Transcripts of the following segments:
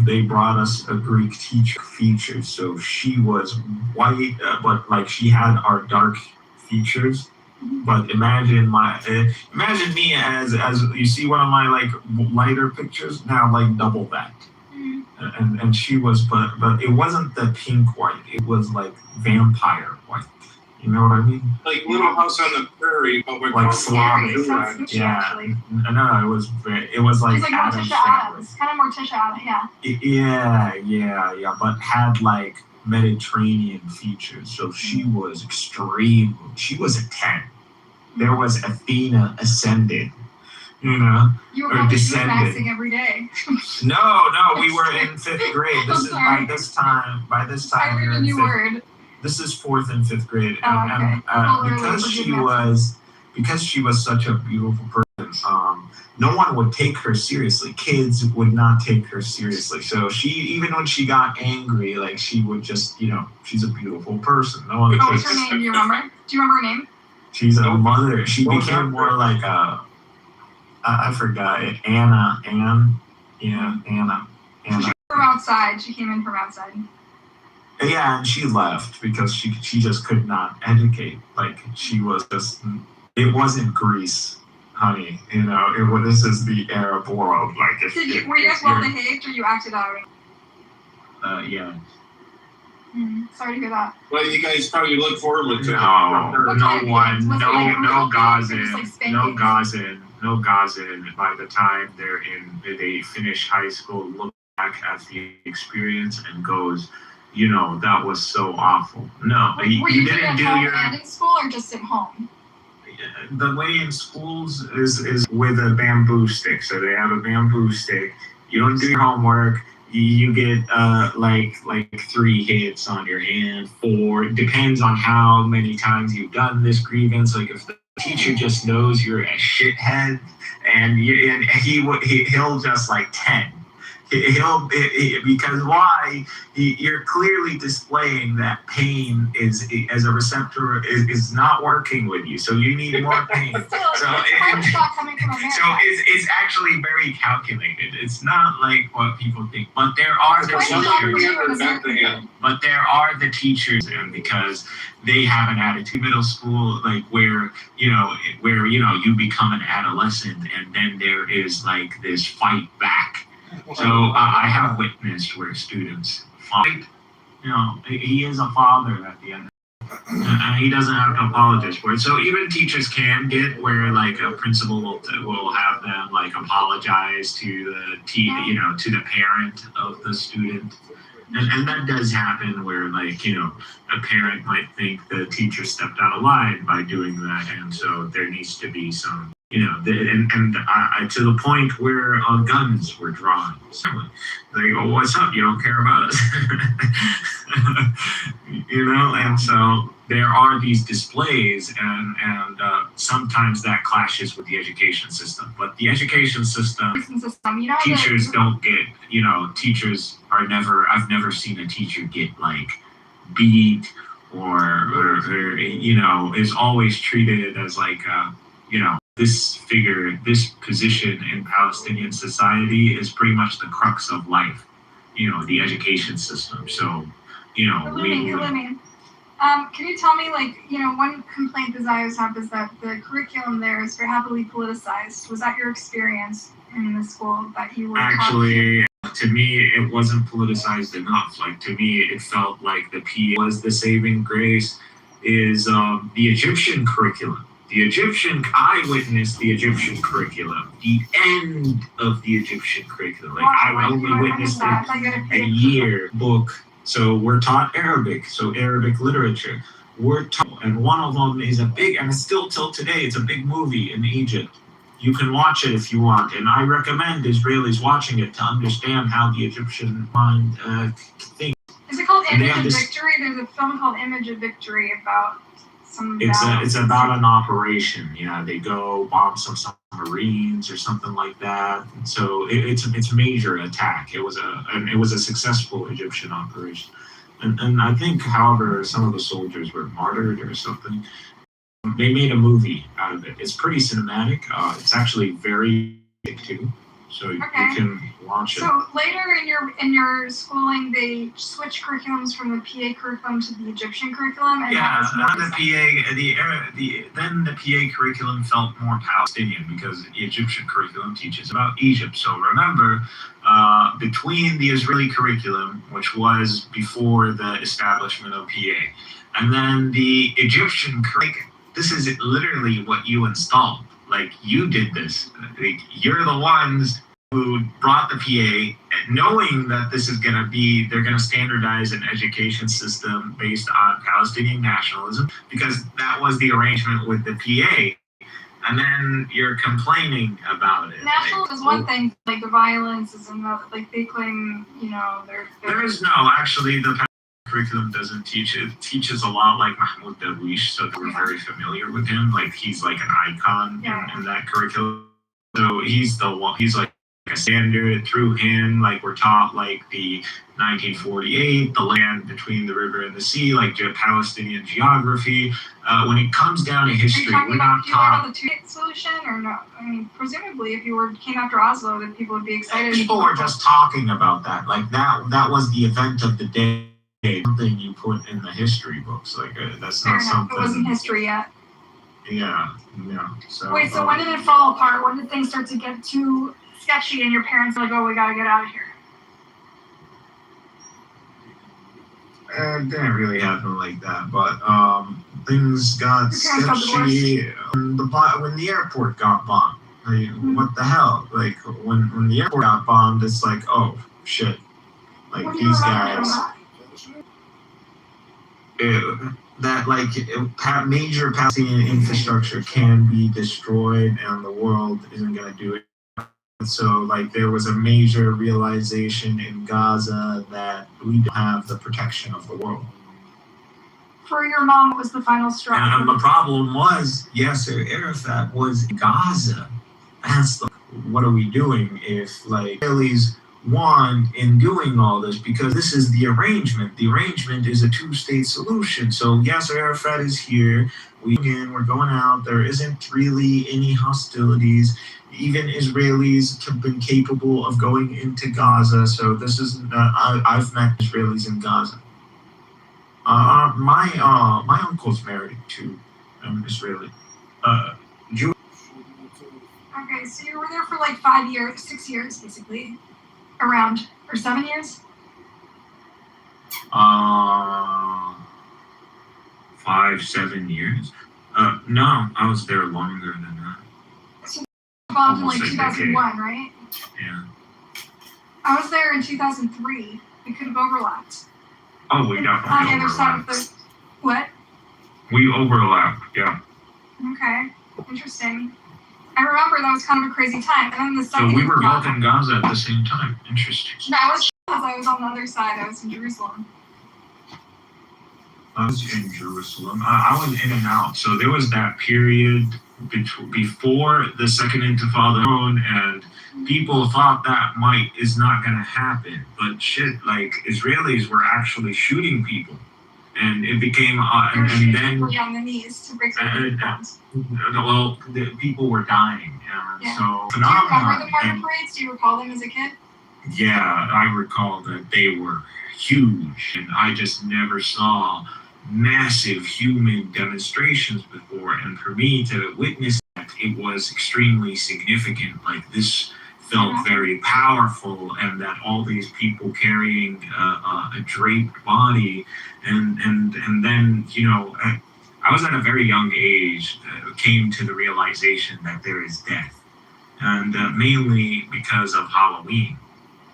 they brought us a Greek teacher feature. So she was white, but like she had our dark features. But imagine me as you see one of my like lighter pictures now, like double that. And she was, but it wasn't the pink white. It was like vampire white. You know what I mean? Like Little House on the Prairie, but with like Slavic. Yeah. No, it was like like Adam Morticia Adams, kind of Morticia Adams, yeah, but had like Mediterranean features. So she was extreme. She was a 10. There was Athena ascended. You know, you were probably maxing every day. No, we were in 5th grade. This is by this time. I learned a new word. This is 4th and 5th grade, okay. because she was such a beautiful person. No one would take her seriously. Kids would not take her seriously. So she, even when she got angry, like she would just, she's a beautiful person. No one. What's her name? Do you remember? Do you remember her name? She's a mother. She became more like I forgot it. Anna. Yeah, Anna. From outside. She came in from outside. Yeah, and she left because she just could not educate. Like she was just. It wasn't Greece, honey. This is the Arab world. Like, were you guys well behaved, or you acted out? Yeah. Sorry to hear that. Well, you guys probably look forward to no gazin. By the time they finish high school, look back at the experience and goes, that was so awful. No, were you didn't do your and in school or just at home? The way in schools is with a bamboo stick. So they have a bamboo stick. You don't do your homework. You get like 3 hits on your hand, 4. It depends on how many times you've done this grievance. Like if the teacher just knows you're a shithead, and he'll just like 10. Because why? You're clearly displaying that pain is as a receptor is not working with you, so you need more pain. It's actually very calculated. It's not like what people think. But there are the teachers. But there are the teachers, and because they have an attitude. Middle school, like where you become an adolescent, and then there is like this fight back. So I have witnessed where students fight. He is a father at the end, and he doesn't have to apologize for it. So even teachers can get where like a principal will have them like apologize to to the parent of the student, and that does happen where like a parent might think the teacher stepped out of line by doing that, and so there needs to be some. To the point where guns were drawn. They go, "What's up? You don't care about us," And so there are these displays, and sometimes that clashes with the education system. But the education system, teachers don't get. Teachers are never. I've never seen a teacher get like beat or is always treated as like this position in Palestinian society is pretty much the crux of life, the education system. So, Can you tell me, one complaint that I always have is that the curriculum there is very heavily politicized. Was that your experience in the school that you were actually? To me, it wasn't politicized enough. Like, to me, it felt like the PE was the saving grace. Is the Egyptian curriculum. I witnessed the Egyptian curriculum, the end of the Egyptian curriculum. Like, I only witnessed it a year book. So we're taught Arabic, so Arabic literature. We're taught, and one of them is and still till today, it's a big movie in Egypt. You can watch it if you want, and I recommend Israelis watching it to understand how the Egyptian mind thinks. Is it called Image of Victory? There's a film called Image of Victory about It's about an operation. They go bomb some submarines or something like that. And so it's a major attack. It was a successful Egyptian operation. And I think, however, some of the soldiers were martyred or something. They made a movie out of it. It's pretty cinematic. It's actually very big too. So you Okay. can watch it. So later in your schooling, they switched curriculums from the PA curriculum to the Egyptian curriculum, and that was more Then the PA curriculum felt more Palestinian because the Egyptian curriculum teaches about Egypt. So remember, between the Israeli curriculum, which was before the establishment of PA, and then the Egyptian curriculum, this is literally what you installed. Like, you did this. Like, you're the ones who brought the PA, knowing that this is going to be, they're going to standardize an education system based on Palestinian nationalism, because that was the arrangement with the PA. And then you're complaining about it. nationalism is one thing, like the violence is another. Like they claim, they're There is no, actually, the curriculum doesn't teach it. It teaches a lot like Mahmoud Darwish, so we're very familiar with him. Like, he's like an icon in that curriculum. So he's like a standard. Through him, like, we're taught like the 1948, the land between the river and the sea, like Palestinian geography. When it comes down to history, we're not taught. the two-state solution or no? I mean, presumably, if you came after Oslo, then people would be excited. People were just talking about that. Like, that was the event of the day. Something you put in the history books. Like, that's not something. It wasn't history yet. Yeah. So, wait, so when did it fall apart? When did things start to get too sketchy and your parents were like, oh, we gotta get out of here? It didn't really happen like that, but things got sketchy when the airport got bombed. Like, what the hell? Like, when the airport got bombed, it's like, oh shit! Like, these guys. Major Palestinian infrastructure can be destroyed, and the world isn't gonna do it. So, like, there was a major realization in Gaza that we don't have the protection of the world. For your mom, what was the final straw? And the problem was, Yasser Arafat was in Gaza. That's what are we doing if, like, Israelis want in doing all this? Because this is the arrangement. The arrangement is a two-state solution. So Yasser Arafat is here. We're going out. There isn't really any hostilities. Even Israelis have been capable of going into Gaza. So this is I've met Israelis in Gaza. My uncle's married to an Israeli Jew. Okay, so you were there for like 5 years, 6 years, basically, around, or 7 years? 5, 7 years. No, I was there longer than that. So you bombed in like Almost a 2001, right? Yeah. I was there in 2003. We could have overlapped. Oh, we definitely on the other side of overlapped. the what? We overlapped, yeah. Okay, interesting. I remember that was kind of a crazy time. And then the So second. we were both in Gaza at the same time. Interesting. That was because I was on the other side. I was in Jerusalem. I was in Jerusalem. I was in and out. So there was that period before the Second Intifada, and people thought that is not going to happen. But shit, like, Israelis were actually shooting people, and it became and then on the knees to break the people were dying. Yeah. So Do you remember phenomenon. the martyr parades? Do you recall them as a kid? Yeah, I recall that they were huge, and I just never saw massive human demonstrations before. And for me to witness that, it was extremely significant. Like, this felt very powerful, and that all these people carrying a draped body, and then, I was at a very young age, came to the realization that there is death, and mainly because of Halloween.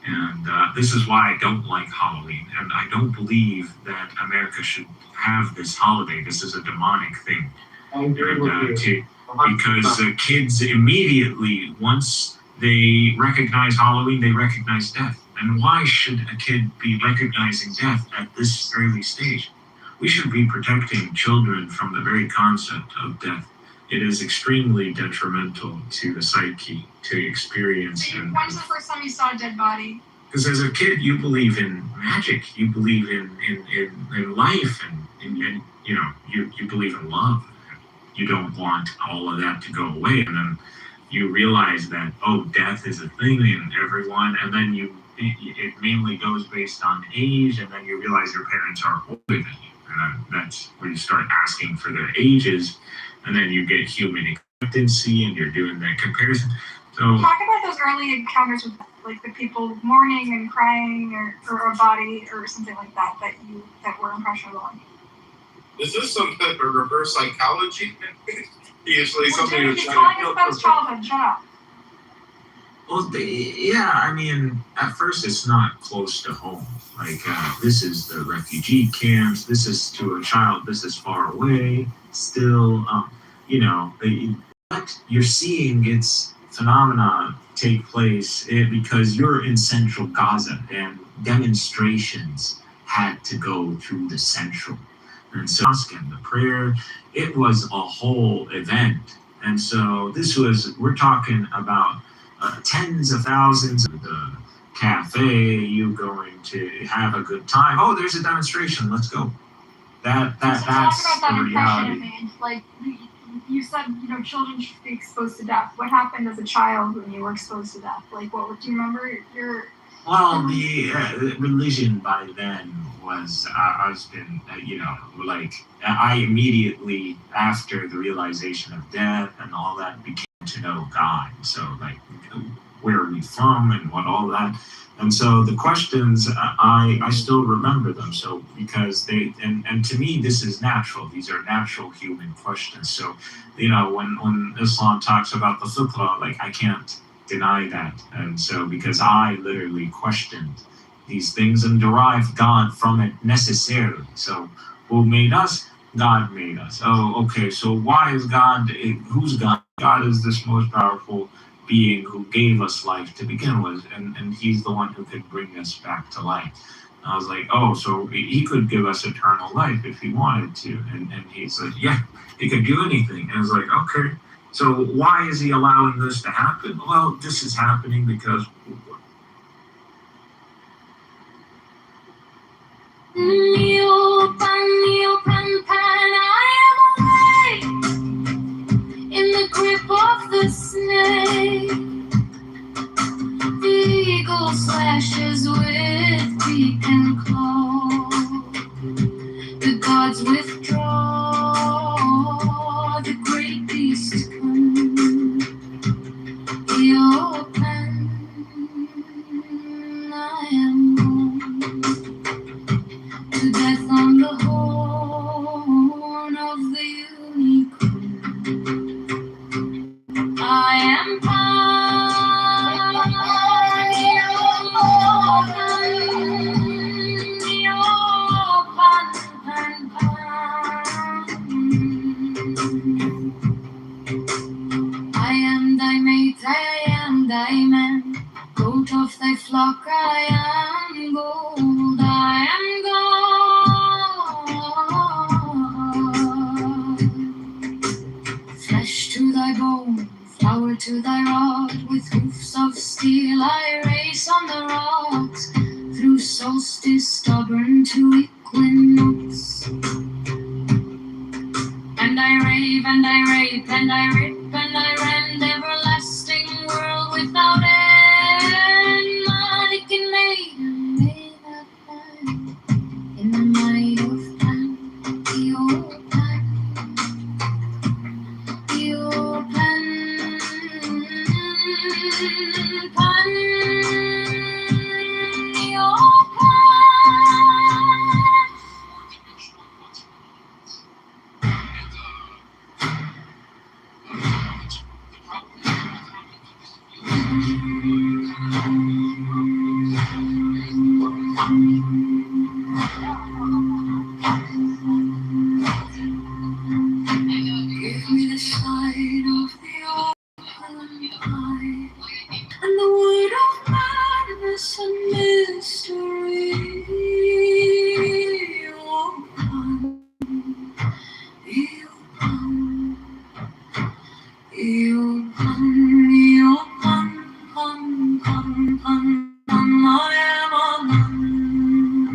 And this is why I don't like Halloween, and I don't believe that America should have this holiday. This is a demonic thing. Because kids immediately, once they recognize Halloween, they recognize death. And why should a kid be recognizing death at this early stage? We should be protecting children from the very concept of death. It is extremely detrimental to the psyche to experience. So when's the first time you saw a dead body? Because as a kid, you believe in magic, you believe in life, and you believe in love. You don't want all of that to go away. And then, you realize that, oh, death is a thing in everyone, and then it mainly goes based on age, and then you realize your parents are older than you, and that's where you start asking for their ages, and then you get human expectancy, and you're doing that comparison. So talk about those early encounters with like the people mourning and crying, or a body or something like that that were impressionable. Is this some type of reverse psychology? Usually something Jimmy, you're he's trying telling us about his childhood. Shut up. Well, I mean, at first it's not close to home. Like, this is the refugee camps. This is to a child. This is far away. Still, but you're seeing its phenomena take place because you're in central Gaza, and demonstrations had to go through the central. And so, and the prayer, it was a whole event. And so we're talking about tens of thousands of the cafe, you going to have a good time. Oh, there's a demonstration. Let's go. That's talk about that the impression reality. it made. Like you said, children should be exposed to death. What happened as a child when you were exposed to death? Like, do you remember your? Well, the religion by then was, I immediately, after the realization of death and all that, became to know God. So, like, where are we from and what all that. And so the questions, I still remember them. So, because and to me, this is natural. These are natural human questions. So, when Islam talks about the fiqh, like, I can't deny that. And so, because I literally questioned these things and derived God from it necessarily. So, who made us? God made us. Oh, okay. So why is God? Who's God? God is this most powerful being who gave us life to begin with, and he's the one who could bring us back to life. And I was like, oh, so he could give us eternal life if he wanted to. And he's like, yeah, he could do anything. And I was like, okay. So why is he allowing this to happen? Well, this is happening because I am away in the grip of the snake. The eagle slashes with beak and claw. The gods withdraw. The great beast comes. The open. I am born to death on the horn of the unicorn. I am I am thy mate, I am thy man, goat of thy flock, I am gold, I am God. Flesh to thy bone, flower to thy rod, with hoofs of steel I race on the rocks, through solstice stubborn to equinox. And I rave, and I rape, and I rip, and I rend, everlasting world without end. Manikin made that man in the night of Pan, the old Pan, the old Pan, Pan, the old Pan. Give me the sight of the open eye and the word of madness and mystery. Open, open, open, open, open, I am a man.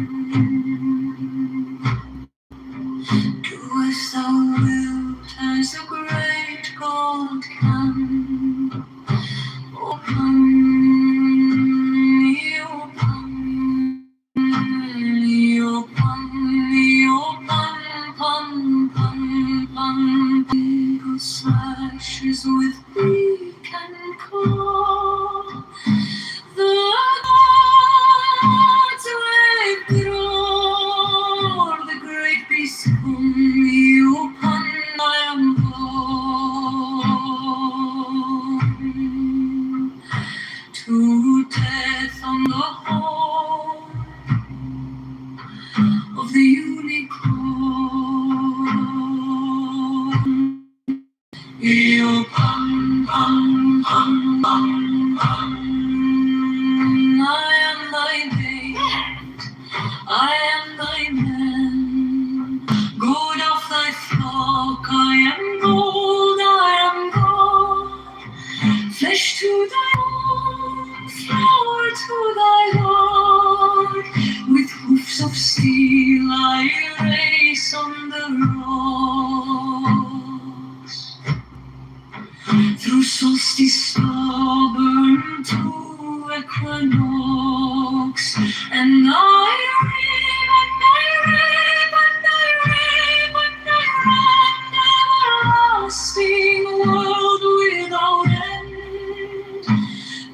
And I read and I read and I read and I run, everlasting world without end.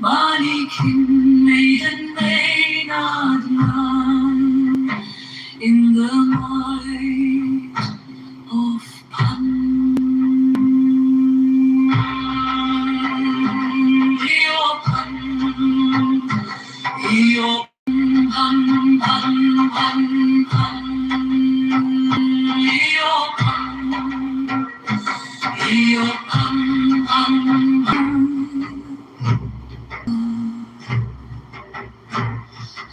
Manikin maiden may not run in the might of Pan. Io Pan, io Pan, Pan, Pan, Pan. Io Pan, io Pan, Pan, Pan.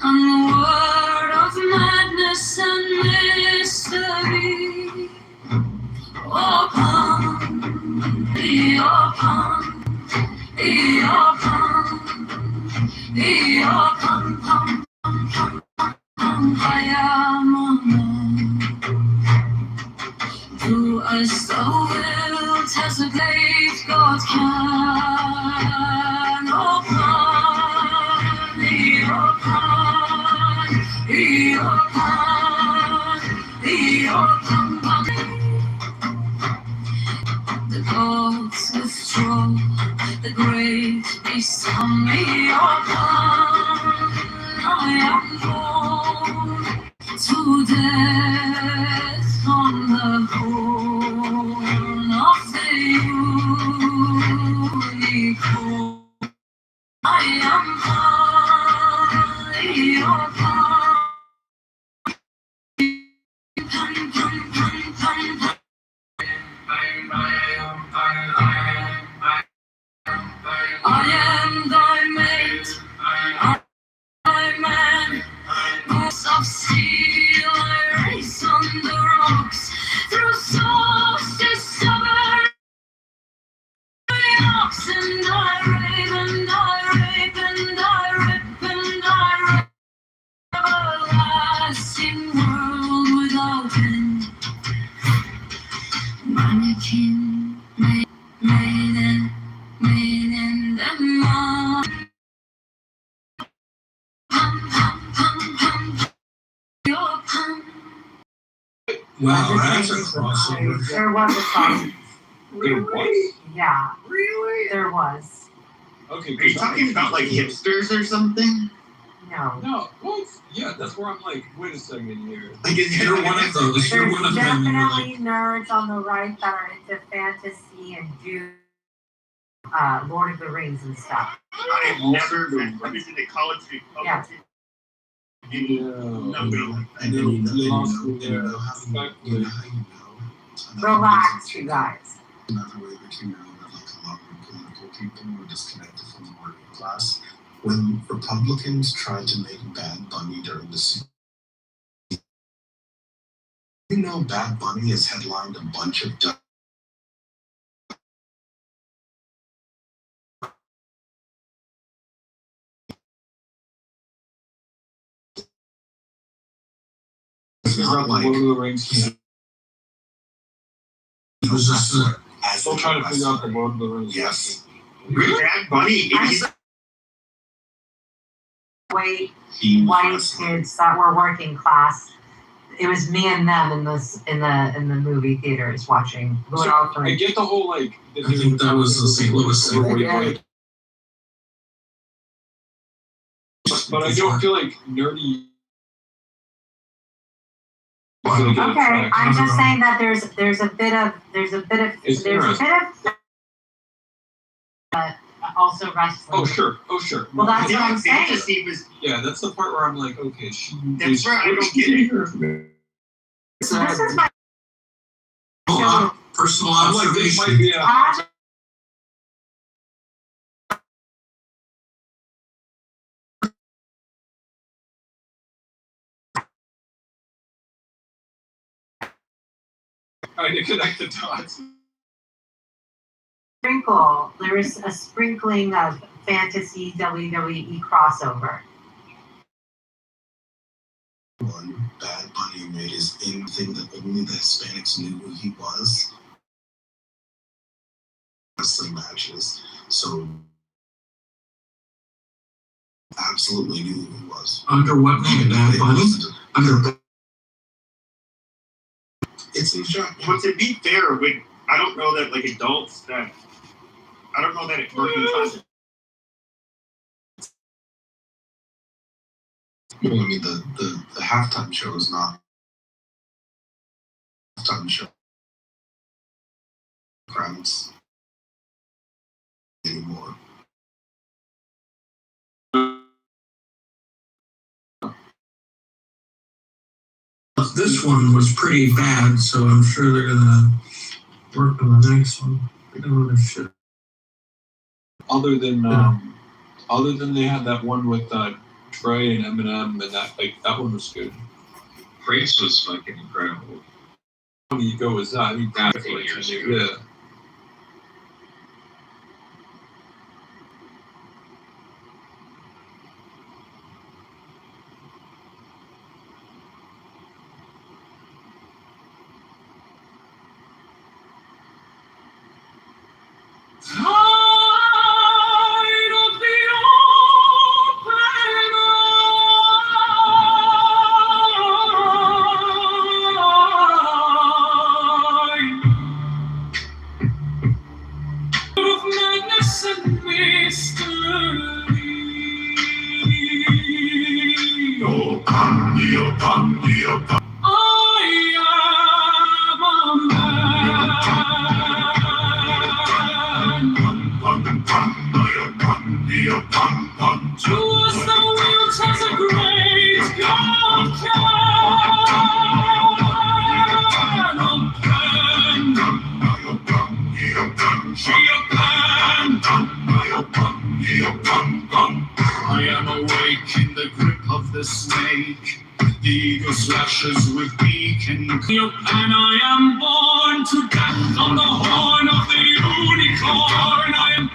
On the word of madness and mystery. Oh, Pan, io Pan, io Pan, io Pan, Pan, Pan, I am alone. Do as thou wilt, as a great God can. Oh, Pan, io Pan, io Pan, io Pan, Pan. The gods withdraw, the great beast on me upon. I am born to death on the horn of the unicorn. I am high upon. Pum, pum, pum, pum, pum. I am thy mate, thy man, boots of steel I race on the rocks, through solstice summer ox, and I rape and I rape and I rip and I rip, everlasting world without end. Mannequin, maiden, maiden, the moon. Pum, pum, pum, pum, pum, your pum. Wow, that's a crossover. There was a crossover. Really? Yeah, Really? there was. Okay. Are you talking about like hipsters or something? No. No, what? Yeah, that's where I'm like, wait a second here. Like, is You're one of those. You're There's one of them. And you're like, definitely nerds on the right that are into fantasy and do Lord of the Rings and stuff. I've never been to college. Yeah. I Relax, you guys. Another way that you know that like a lot of political people were disconnected from the working class. When Republicans tried to make Bad Bunny during the Super Bowl, you know Bad Bunny has headlined a bunch of it's not like Lord of the Rings. it was just Still trying to figure out the Lord of the Rings. yes. Really? Bad Bunny. White He white kids that were working class. It was me and them in the movie theaters watching Lord of the I Rings. get the whole like. I think that was the St. Louis thing. Yeah. But I don't feel like nerdy. Okay, I'm just saying that there's a bit of It's also wrestling. Oh sure. Well, that's Yeah, what I'm saying. fantasy was. Yeah, that's the part where I'm like, okay, she. That's right. I don't get it. So this is my Personal I'm like, this might observation. be a. Trying to connect the dots. sprinkle. There is a sprinkling of fantasy WWE crossover. One, Bad Bunny made his in thing that only the Hispanics knew who he was. Wrestling matches. So absolutely knew who he was. Under what name? Bad Bunny? Under It's in shock. But to be fair, I don't know that like adults that I don't know that it working class. Well, I mean, the halftime show is not halftime show crowds anymore. this one was pretty bad, so I'm sure they're gonna work on the next one. They don't know shit. Other than they had that one with Trey and Eminem, and that one was good. Prince was fucking incredible. How long ago was that? I mean, That was 8 years ago. yeah. I am awake in the grip of the snake. The eagle slashes with beak and I am born to death on the horn of the unicorn. I am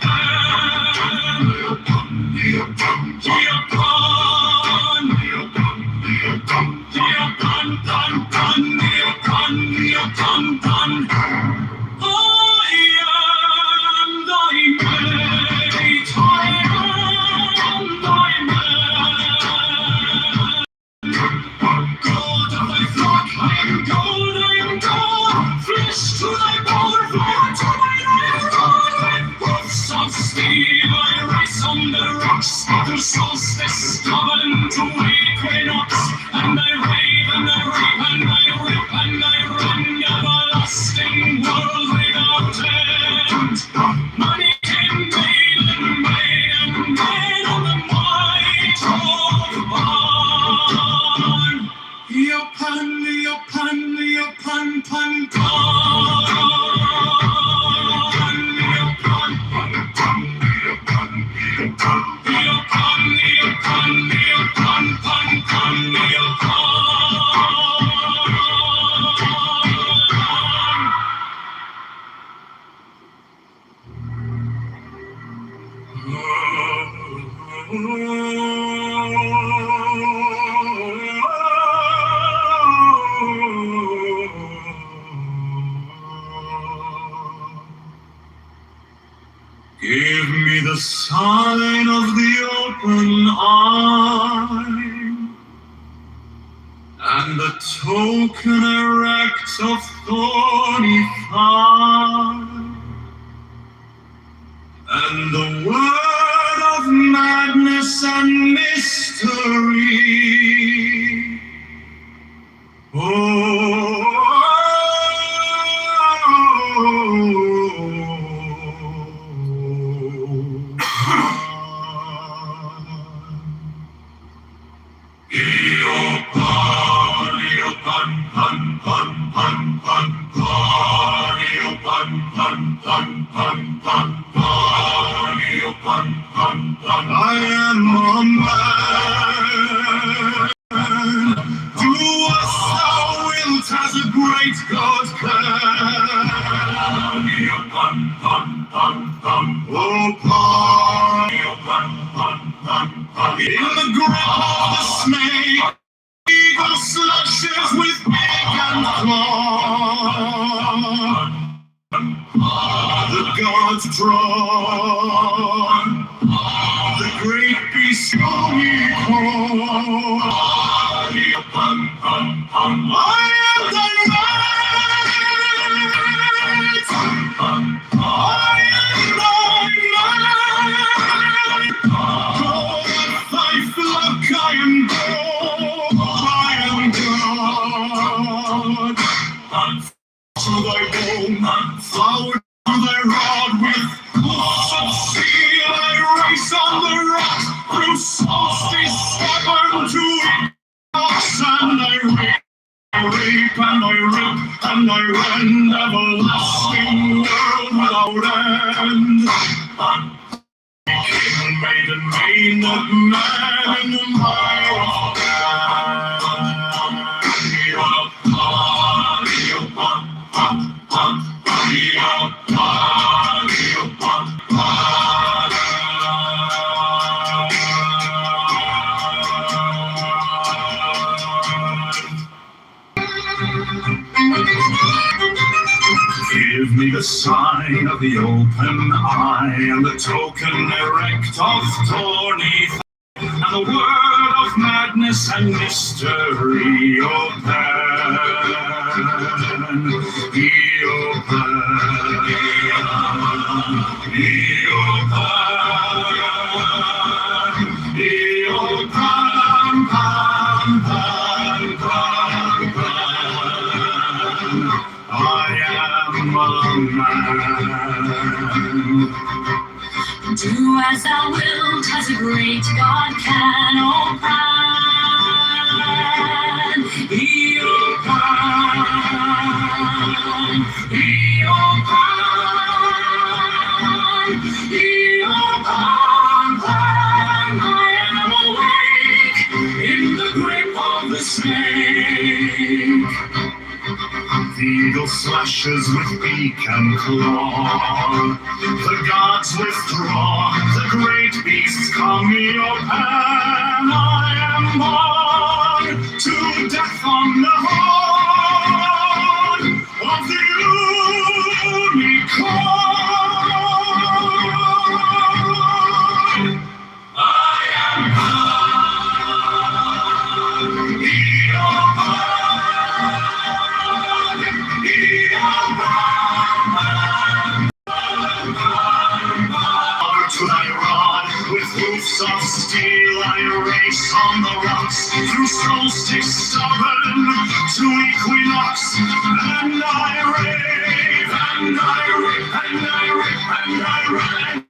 the solstice stubborn to equinox, and I rave and I rave and I rip and I run, everlasting world without end. Money came made and made and made on the might of man. Yopan, yopan, yopan, pan, give me the sign of the open eye and the token erect of thorny thigh and the word of madness and mystery. I am a man. Do us thou wilt as a great God can. Oh, in the grip of the snake, eagle slashes with beak and claw. The gods draw, the great beast To thy bone, flower to thy rod, with hoofs of steel I race on the rock, through solstice stubborn to equinox, and I rape and I rip and I rend, everlasting world without end. King, maiden, maiden, man in the mire of Give me the sign of the open eye, and the token erect of thorny and the word of madness and mystery open, I am a man. Do as thou wilt, as a great God can, O Pan. O Pan, O Pan, O Pan, Pan. I am awake in the grip of the snake. The eagle slashes with beak and claw. The gods withdraw. The great beasts come. Your Pan, I am born to death on the horn of the unicorn. I am to thy rod, with hoofs of steel I race on the rocks, through solstice stubborn to equinox, and I rave, and I rip, and I rip, and I rend,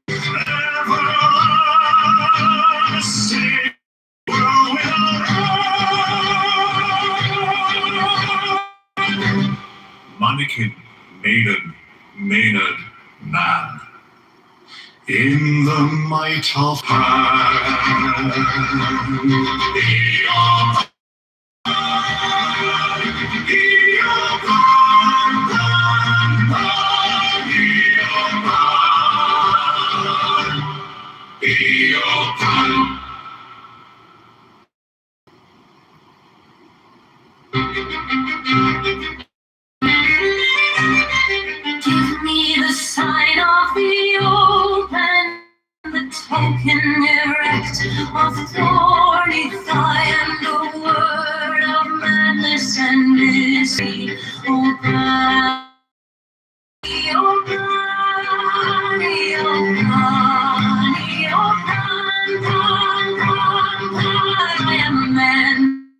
everlasting world without end. Mannequin, maiden, Maynard, man. In the might of Pan, Give me the sign of the open, the token erect of thorny thigh, and the word of madness and mystery. O Pan, O Pan, O Pan, O Pan, Pan, Pan, Pan. I am a man.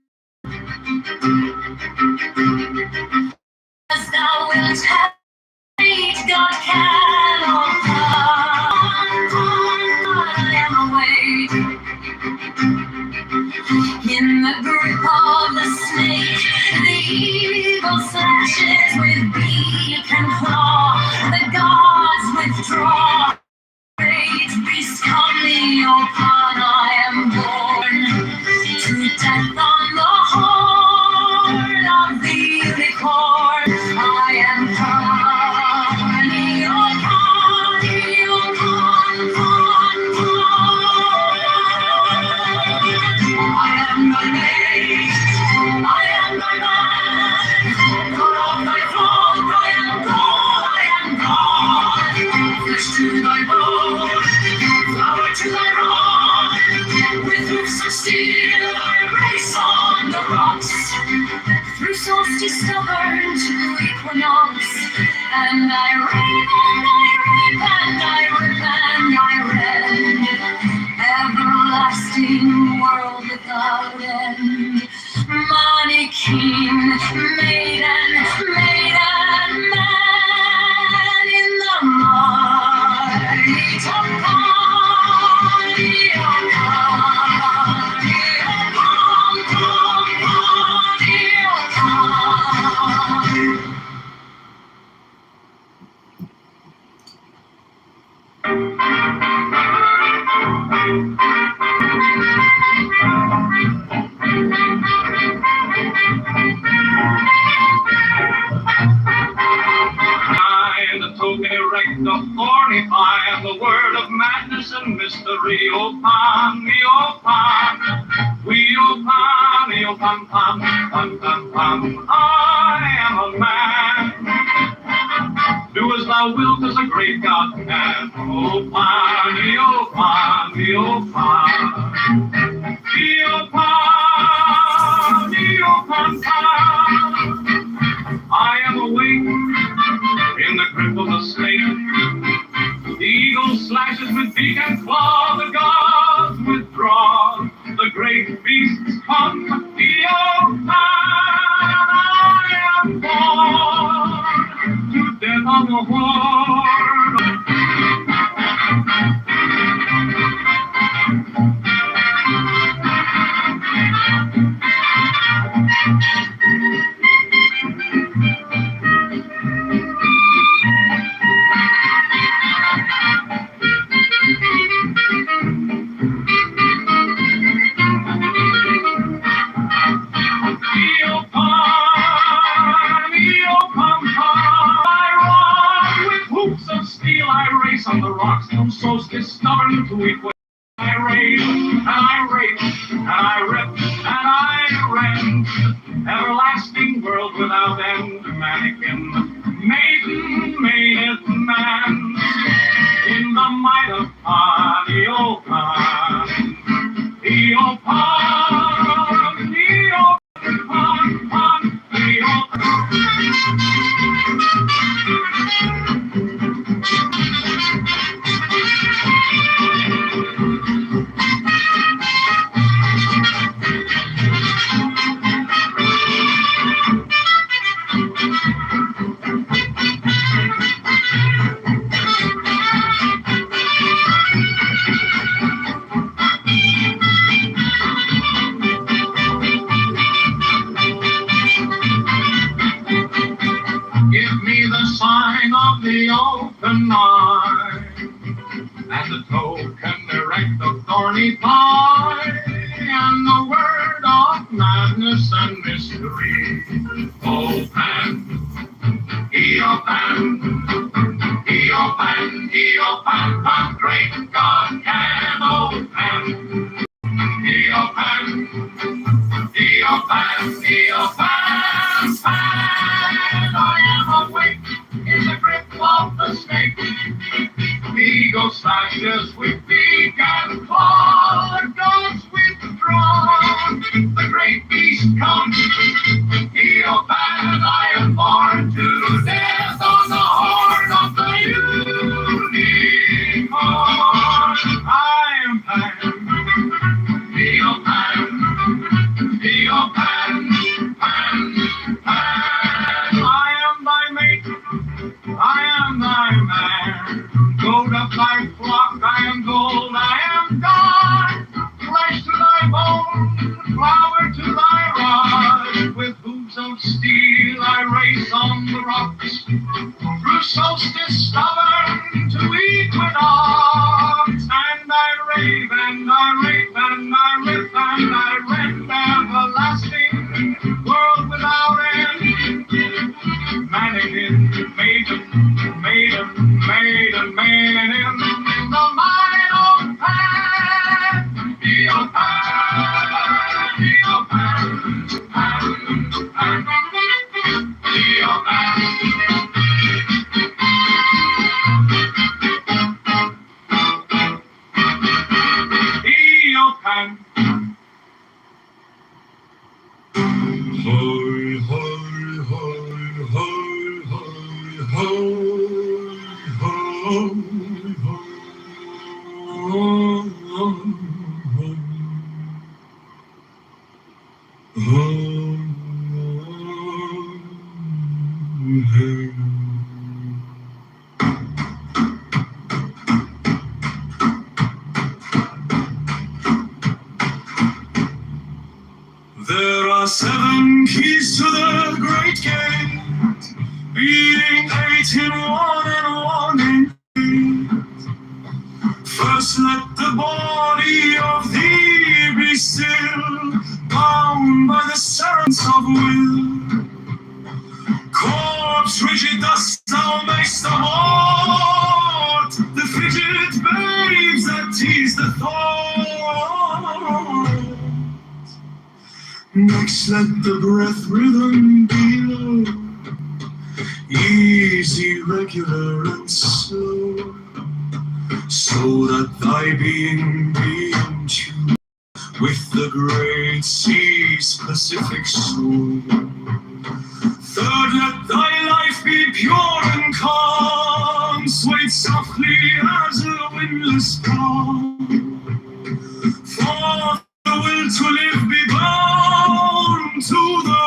As thou wilt have, great God can, O Pan, I am awake in the grip of the snake, the eagle slash. and I rave and I rip and I rend. Everlasting world without end. Mannequin, maiden, man in the mighty The token erect of thorny pine, the word of madness and mystery. O pan, me o pan, we o pan, me o pan, pan, pan, pan, pan. I am a man. Do as thou wilt, as a great God can. O pan, me o pan, me o pan, me o pan, me o pan, pan. I am awake in the grip of the snake. The eagle slashes with beak and claw, the gods withdraw, the great beasts come, the old I am born to death on the horn. On the rocks, no souls stubborn to eat. I rave, and I rape, and I rip, and I rend. Everlasting world without end. Mannequin, maiden, maideth man. In the might of Pan, Eopan, Eopan, Eopan, Pan, Give me the sign of the open eye, and the token erect of thorny pine, and the word of madness and mystery. O Pan, Eopan, Eopan, Eopan, Pan, great God can. O Pan, Eopan, Eopan, Eopan, Pan. I am awake in the grip of the snake. The eagle slashes with beak and claw, the gods withdraw, the great beast comes. Eopan, I am born to death on the horn of the unicorn. I am Pan, Eopan. There are 7 keys to the great gate, being 8 in 1 and 1 in 8. First let the body of thee be still, bound by the serpents of will. Corpse rigid thus thou makest the heart, the fidget babes that tease the thought. Next let the breath rhythm be low, easy, regular, and slow, so that thy being be in tune with the great sea's Pacific soul. Third, let thy life be pure and calm, swayed softly as a windless palm. Fourth, the will to live be bound to the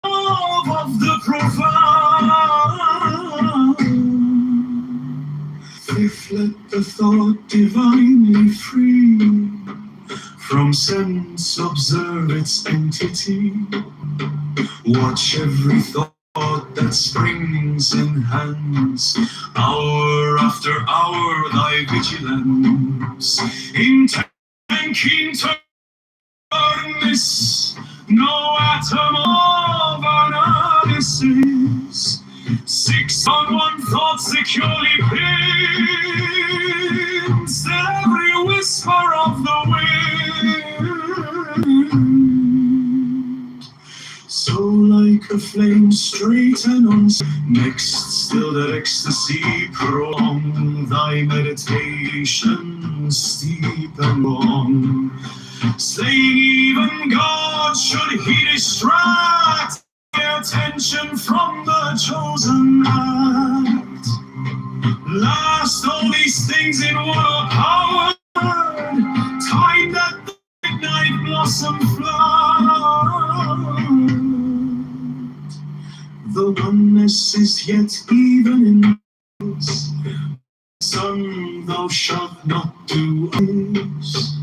love of the profound. Fifth, let the thought divinely free from sense observe its entity. Watch every thought that springs in hands, hour after hour thy vigilance, intent and keen to miss no atom of analysis. 6 on 1 thought securely pinned, still every whisper of the wind. So like a flame straight and on. Next, still that ecstasy prolong thy meditation steep and long. Saying even God should he distract attention from the chosen act. Last, all these things in one power, time that the midnight blossom flowered. The oneness is yet even in this. Son, thou shalt not do this.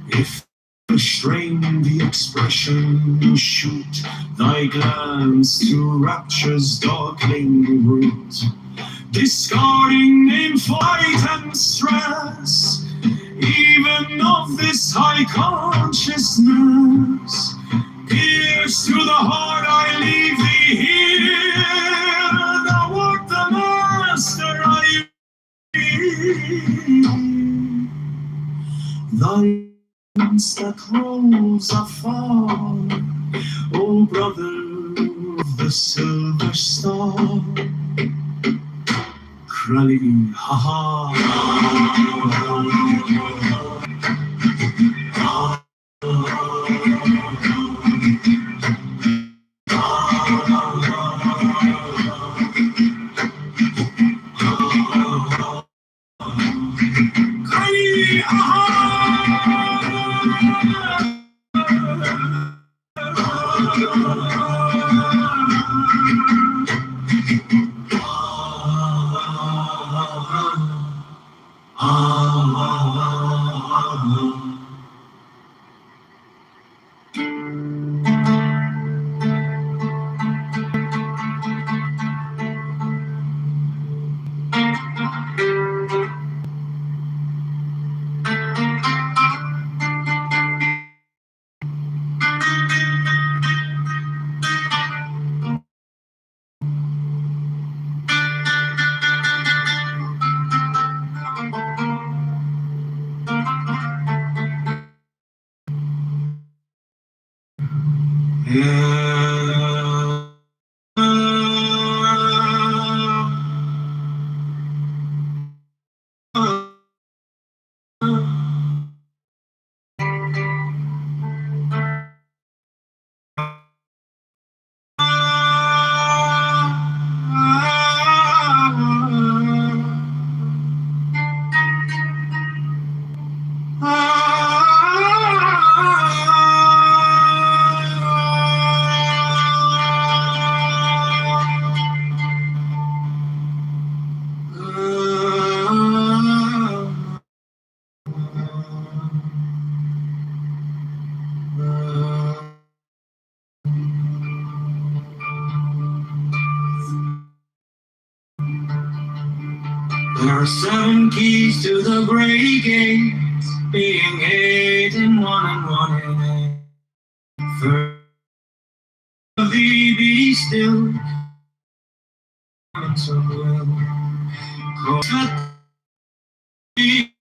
If restrain the expression, shoot thy glance to rapture's darkling root, discarding in flight and stress, even of this high consciousness. Pierce to the heart, I leave thee here. Thou art the master, I be. Thy that rolls afar, O brother of the silver star. Krali, ha ha. Krali, ha ha. There are 7 keys to the great gates, being 8 in 1 and 1 in 8. Third of thee be still, so will. Close the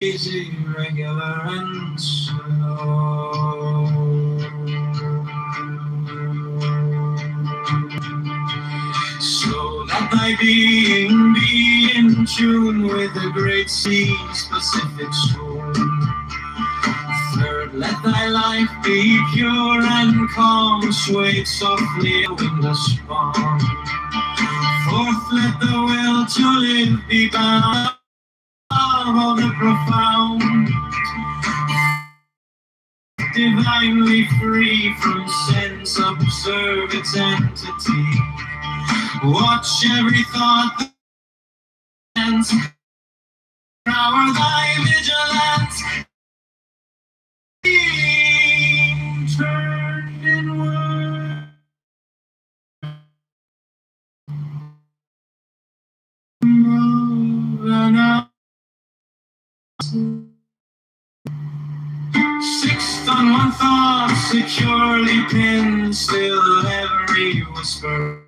easy, regular and slow. So let thy being be in tune with the great sea specific storm. Third, let thy life be pure and calm, swayed softly in the spawn. Fourth, let the will to live be bound of the profound, divinely free from sense, observe its entity. Watch every thought that ends, power thy vigilance, being turned inward. And out. Sixth on one thought, securely pinned, still every whisper.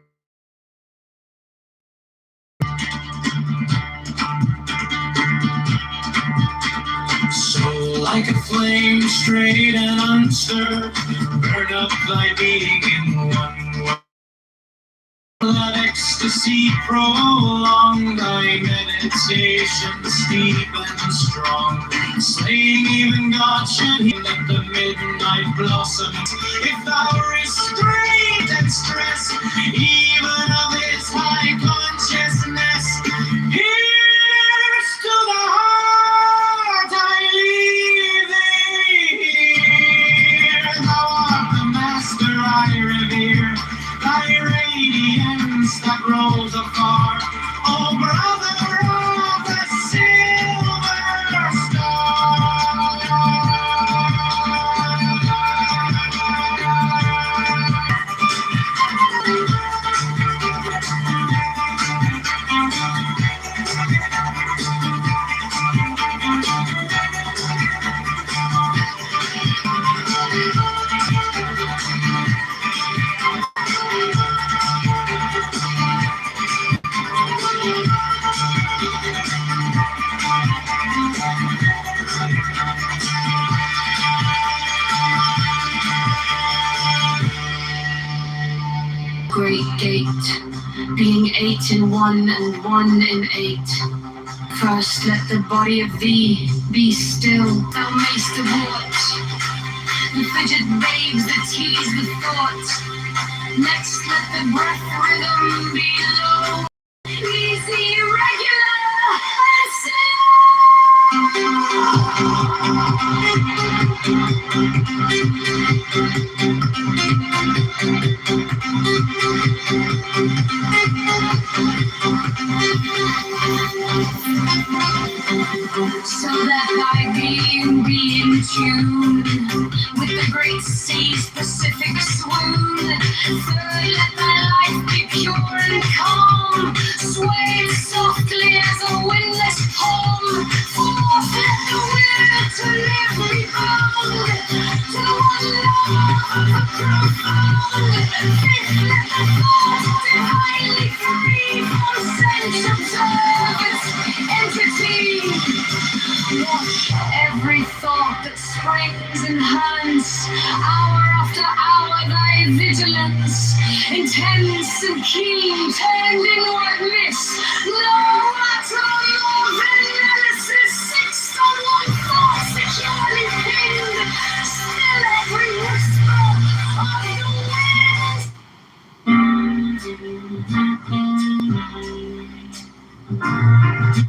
So like a flame, straight and unstirred, burn up thy being in one word. Let ecstasy prolong thy meditation, steep and strong. Slaying even God should he let the midnight blossom. If thou restraint and stress, even of his high consciousness, pierce to the heart, I leave thee here. Thou art the master I revere, thy radiance that rolls afar, oh brother of the silver Great gate, being 8 in 1 and 1 in 8. First let the body of thee be still, thou mayst avort the fidget babes that tease the thought. Next let the breath rhythm be low, easy, regular, and so that thy being be in tune with the great sea's Pacific swoon. Third, let thy life be pure and calm, swayed softly as a windless palm. Fourth, let the will to live be bound to the one love profound. Fifth, let the thought divinely free from sense observe its entity. Watch every thought that springs and hands, hour after hour thy vigilance, intense and keen, turned inward miss, no atom of analysis. Sixth on one thought, securely pinned, still every whisper of the wind.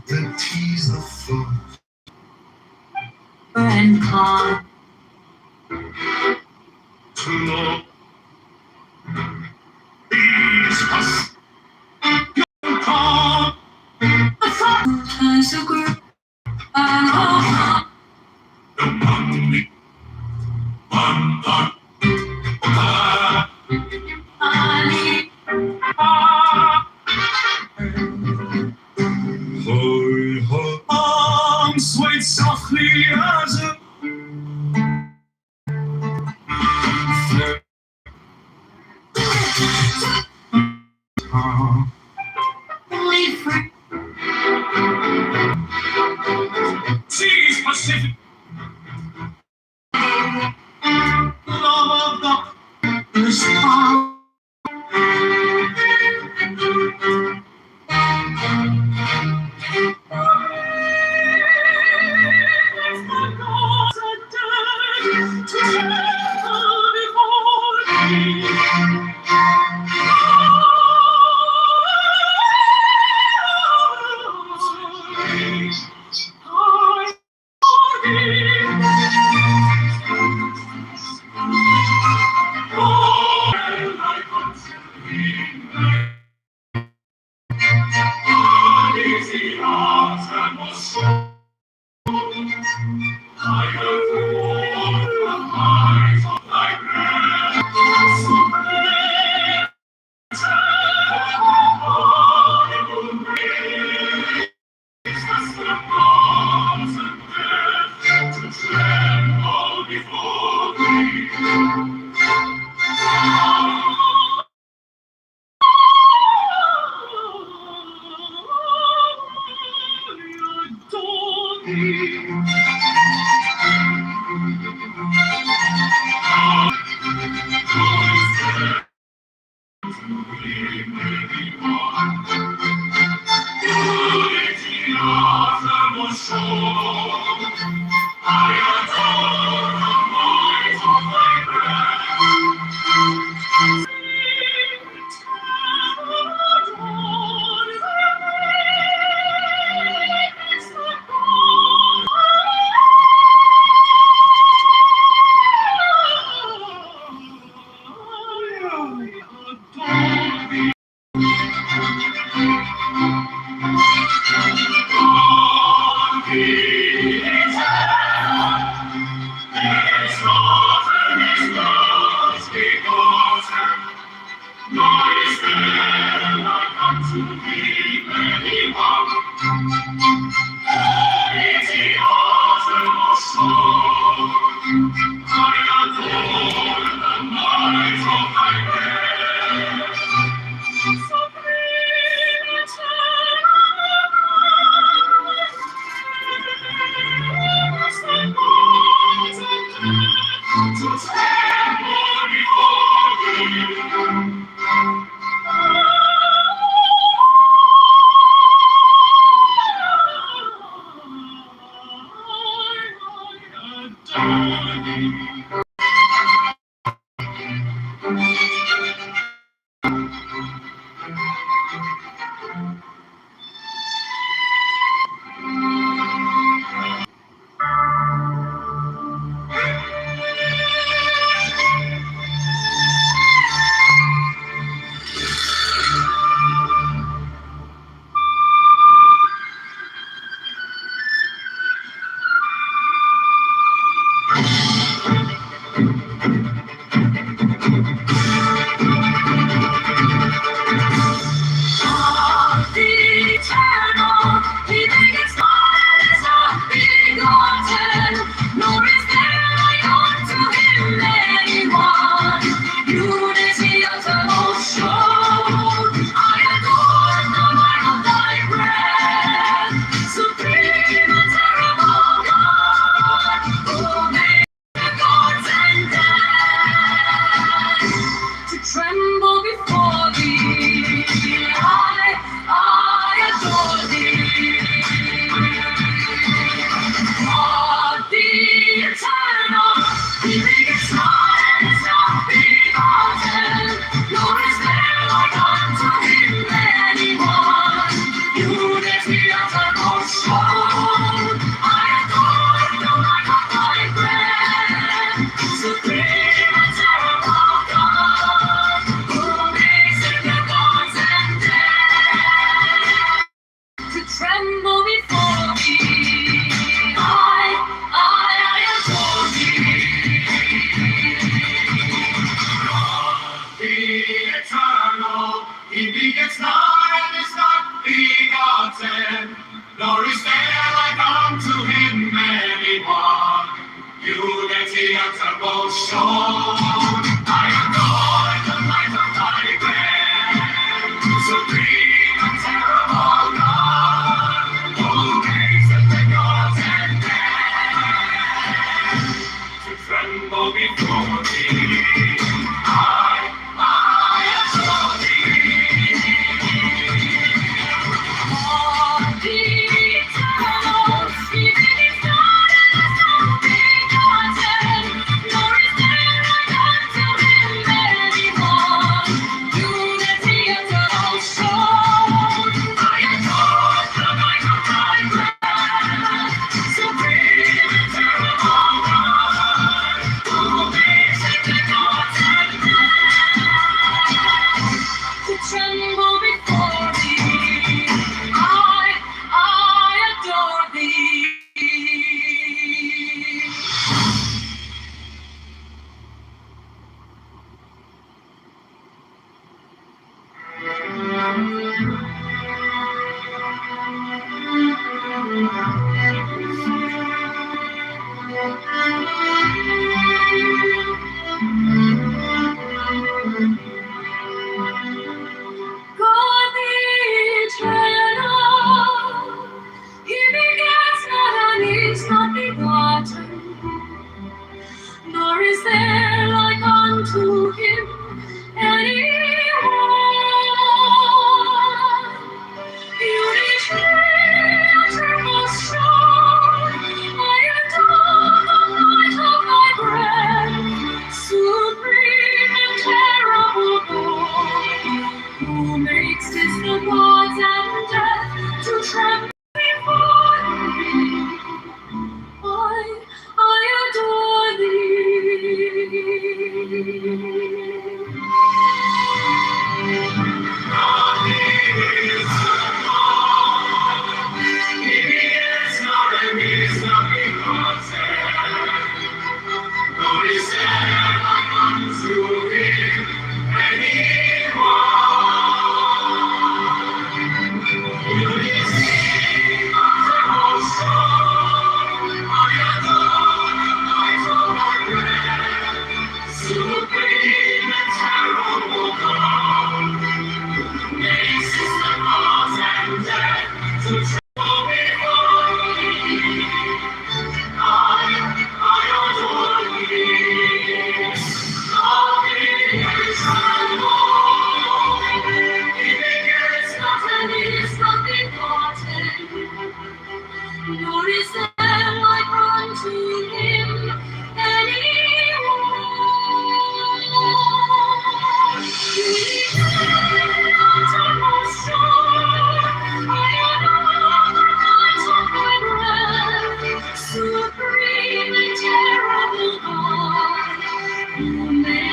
That tease the thought. And calm. To As a group, of the first power. Tremble before thee, I adore thee. God the eternal, He is not and is not begotten, nor is there like unto Him anyone. Unity uttermost shown, I adore the light of Thy breath, supreme and terrible God, who makes it the gods and dead to tremble before thee. I adore thee. God the eternal, He begets not and is not begotten, nor is there like unto Him anyone. Unity uttermost shown, I adore the light of Thy grand, supreme and terrible God, who makes the gods and dead to tremble before thee.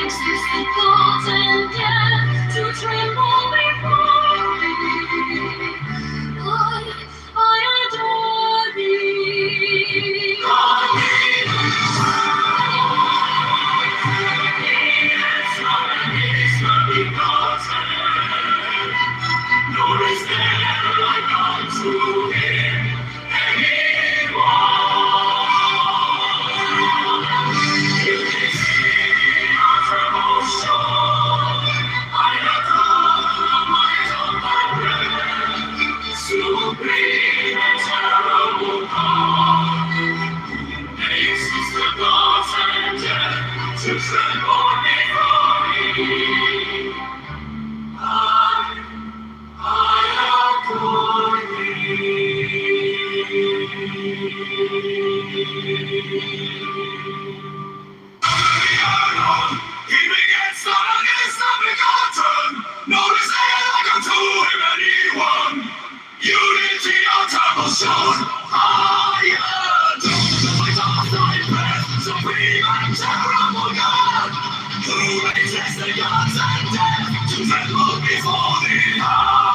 makes the thoughts and death to tremble before me. I adore thee. Nor is there like unto him anyone. You can see uttermost shore. I adore the might of thy breath, supreme and terrible God. Makes the gods and death to tremble before me. I adore He begets the youngest of begotten. No desire like unto him anyone. Unity uttermost shown. I adore the might of thy breath, supreme and terrible God. Who raises the gods and death to tremble before thee. I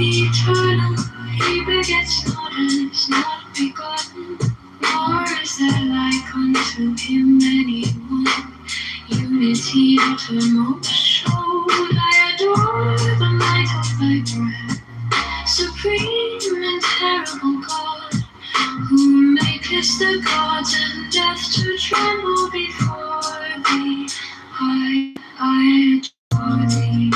Eternal, he begets not and is not begotten, nor is there like unto him anyone. Unity uttermost showed, I adore the might of thy breath, supreme and terrible God, who makest the gods and death to tremble before thee. I adore thee.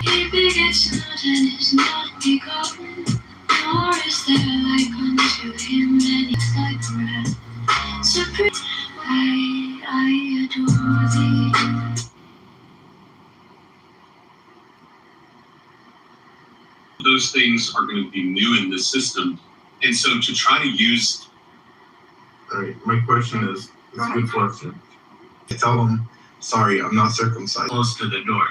He begets not and is not begotten, nor is there like unto him any thy breath. Supreme, I adore thee. Those things are going to be new in this system. And so to try to use. All right, my question is, it's a good question. I tell them, sorry, I'm not circumcised. Close to the door.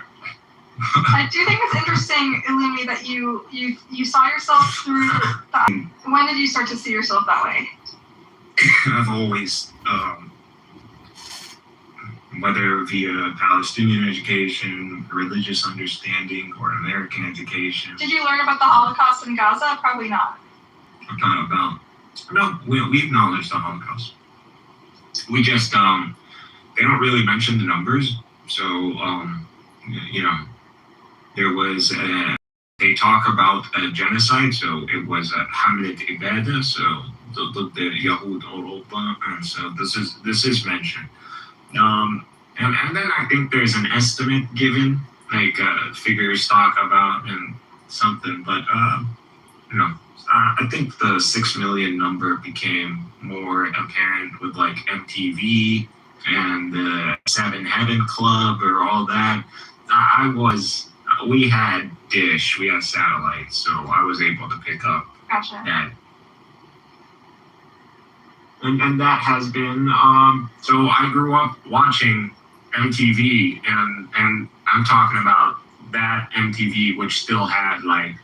I do think it's interesting, Illumi, that you saw yourself through the. When did you start to see yourself that way? I've always, whether via Palestinian education, religious understanding, or American education. Did you learn about the Holocaust in Gaza? Probably not. No, we acknowledge the Holocaust. We just, they don't really mention the numbers. So, there was they talk about a genocide, so it was a Hamlet Ibada, so the Yahud Europa, and so this is mentioned. And then I think there's an estimate given, like figures talk about and something, but I think the 6 million number became more apparent with like MTV and the Seven Heaven Club or all that. We had dish, we had satellite, so I was able to pick up Gotcha. that. And that has been, so I grew up watching MTV, and I'm talking about that MTV, which still had like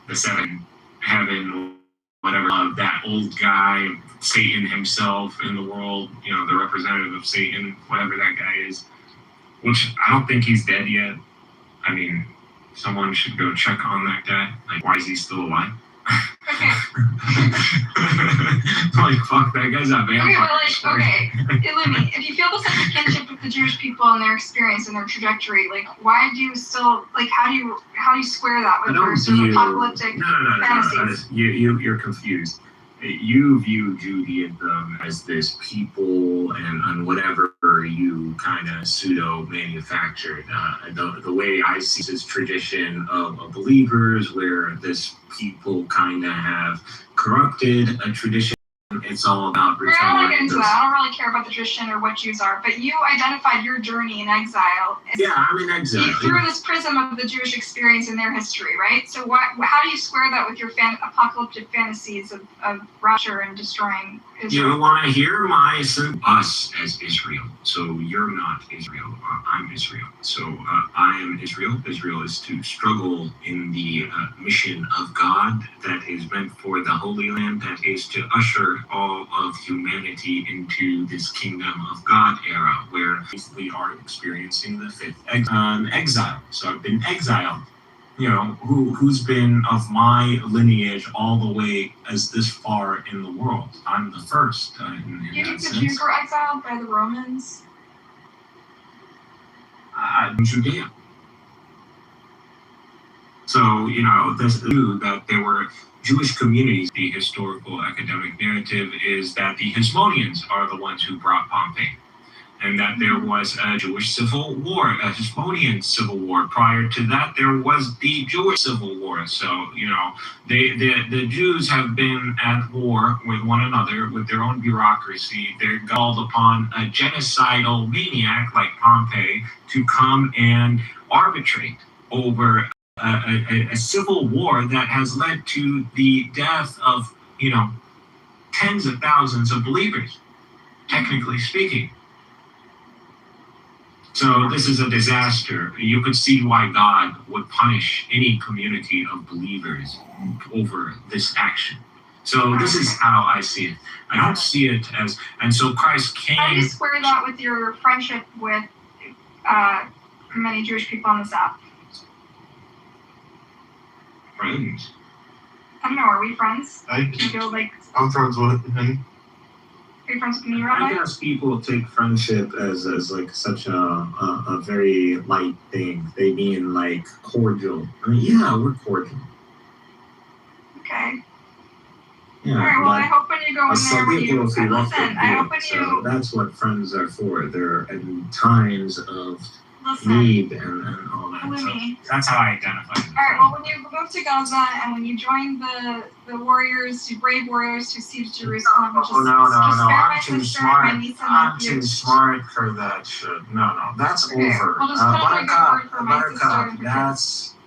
the Seven Heaven, whatever, that old guy, Satan himself in the world, the representative of Satan, whatever that guy is, which I don't think he's dead yet. I mean, someone should go check on that guy. Like, why is he still alive? Okay. Like, fuck, that guy's a vampire. Okay, Illumi, if you feel the sense of kinship with the Jewish people and their experience and their trajectory, like, why do you still, like, how do you square that with your sort of apocalyptic fantasies? You're confused. You view Judaism as this people and whatever you kind of pseudo manufactured. The way I see this tradition of believers, where this people kind of have corrupted a tradition and it's all about I don't want to get retelling into this. that. I don't really care about the tradition or what Jews are, but you identified your journey in exile. Yeah, I'm in exile. Through this prism of the Jewish experience and their history, right? So how do you square that with your apocalyptic fantasies of rapture and destroying Israel? You want to hear us as Israel. So you're not Israel. I'm Israel. So I am Israel. Israel is to struggle in the mission of God that is meant for the Holy Land, that is to usher all of humanity into this kingdom of God era, where we are experiencing the fifth exile. So I've been exiled. You know, who's been of my lineage all the way as this far in the world. I'm the first in Do you that think the sense. Jews were exiled by the Romans? Judea. So, you know, this view that there were Jewish communities. The historical academic narrative is that the Hasmoneans are the ones who brought Pompey, and that there was a Jewish civil war, a Hasmonean civil war. Prior to that, there was the Jewish civil war. So, you know, the Jews have been at war with one another, with their own bureaucracy. They're called upon a genocidal maniac like Pompey to come and arbitrate over a civil war that has led to the death of, you know, tens of thousands of believers, technically speaking. So this is a disaster. You could see why God would punish any community of believers over this action. So this is how I see it. I don't see it as, and so Christ came. How do you square that with your friendship with many Jewish people on this app? Friends. I don't know, are we friends? I- Do you feel like, I'm friends with him. are you friends with me, I Rabbi? guess people take friendship as like such a very light thing. They mean like cordial. I mean, yeah, we're cordial. Okay. Yeah, Alright, well, I but hope when you go in there, when you, listen, I hope when so you, that's what friends are for. They're in times of listen, need and all that. So Lumi. that's how I identify them. Alright, well, when you move to Gaza and when you join the warriors, the brave warriors who siege Jerusalem, just no, spare my I'm too sister, smart. my niece and I'm nephew. too smart for that shit. No, that's Okay, over. well, just put up a good word for my sister Buttercup, and her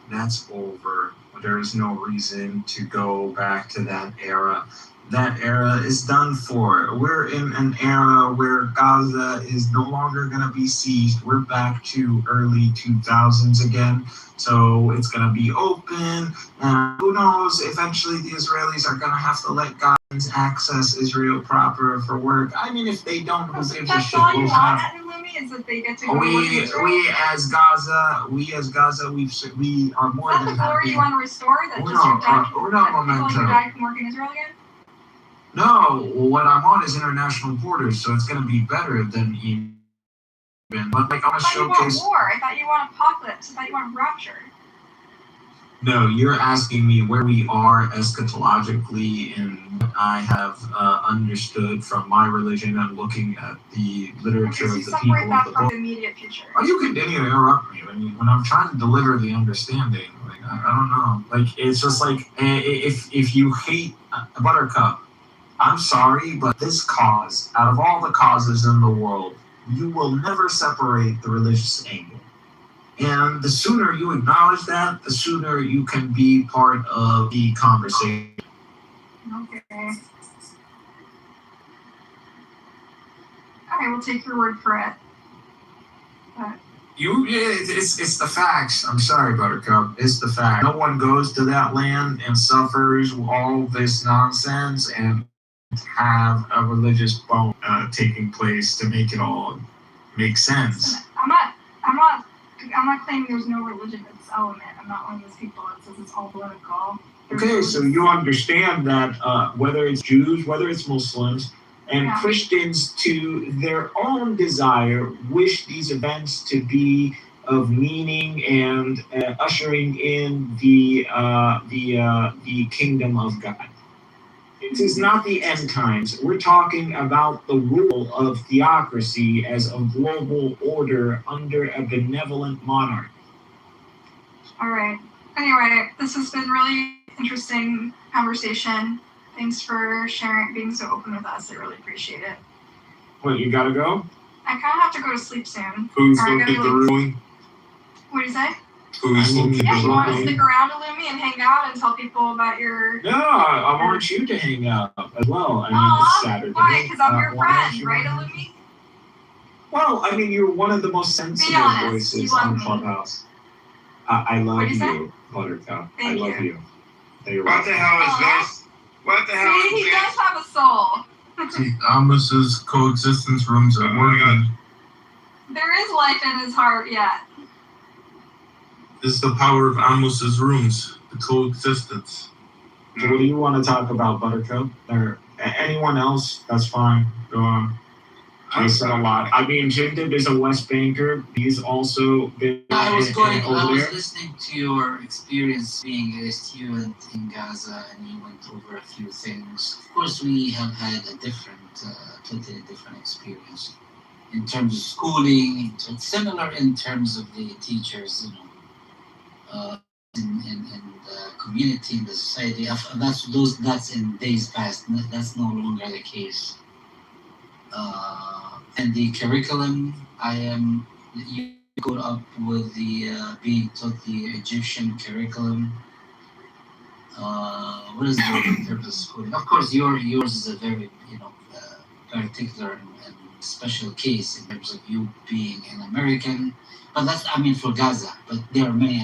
that's over. There's no reason to go back to that era. That era is done for. We're in an era where Gaza is no longer going to be sieged. We're back to early 2000s again. So it's going to be open. And who knows, eventually the Israelis are going to have to let Gazans access Israel proper for work. I mean, if they don't, who gives a That's shit? all you We'll want have... at Lumi is that they get to go to work in Israel? We as Gaza, we are more Is that than the glory happy. you want to restore? That just your dad can, that people your dad can work in Israel again? No, what I want is international borders, so it's going to be better than even. But like, I want to I thought you want showcase. war. I thought you want apocalypse. I thought you want rapture. No, you're asking me where we are eschatologically and what I have understood from my religion and looking at the literature Okay, so of the separate people of that the from book. the immediate future. Oh, you continue to interrupt me when I'm trying to deliver the understanding. Like I don't know. Like it's just like if you hate Buttercup, I'm sorry, but this cause, out of all the causes in the world, you will never separate the religious angle. And the sooner you acknowledge that, the sooner you can be part of the conversation. Okay. I will take your word for it. But It's the facts. I'm sorry, Buttercup. It's the fact. No one goes to that land and suffers all this nonsense and have a religious bone taking place to make it all make sense. listen, I'm not claiming there's no religion in this element. I'm not one of those people that says it's all political. Okay, so you understand that whether it's Jews, whether it's Muslims, and Yeah. Christians, to their own desire, wish these events to be of meaning and ushering in the kingdom of God. It is not the end times. We're talking about the rule of theocracy as a global order under a benevolent monarch. All right. Anyway, this has been really interesting conversation. Thanks for sharing, being so open with us. I really appreciate it. What, you gotta go? I kind of have to go to sleep soon. Who's Or I gonna gotta keep the go- room going? What do you say? Who's gonna keep Yeah, the you room want to going? stick around, Illumi, and hang out and tell people about your. No, I want you to hang out as well. I mean, Aw, it's Saturday. why? Because I'm your Why don't friend, you right, wanna- Illumi? Well, I mean, you're one of the most sensitive honest, voices you love on me. Clubhouse. I love What'd you say? you, Buttercup. I Thank love you. you. You're What the welcome. hell is Aw. this? What the hell See, is he this? does have a soul. See, Amos's coexistence rooms Oh are my God. working. There is life in his heart yet. This is the power of Amos's rooms, the coexistence. So what do you want to talk about, Buttercup? Or anyone else? That's fine. Go on. I said a lot. I mean, Jindib is a West Banker. He's also been I was over there. listening to your experience being a student in Gaza, and you went over a few things. Of course, we have had a totally different experience in terms of schooling. Similar in terms of the teachers, in the community, in the society. That's in days past. That's no longer the case. And the curriculum, you grew up with the being taught the Egyptian curriculum. What is the purpose of schooling? Of course, yours is a very particular and special case in terms of you being an American. But that's for Gaza. But there are many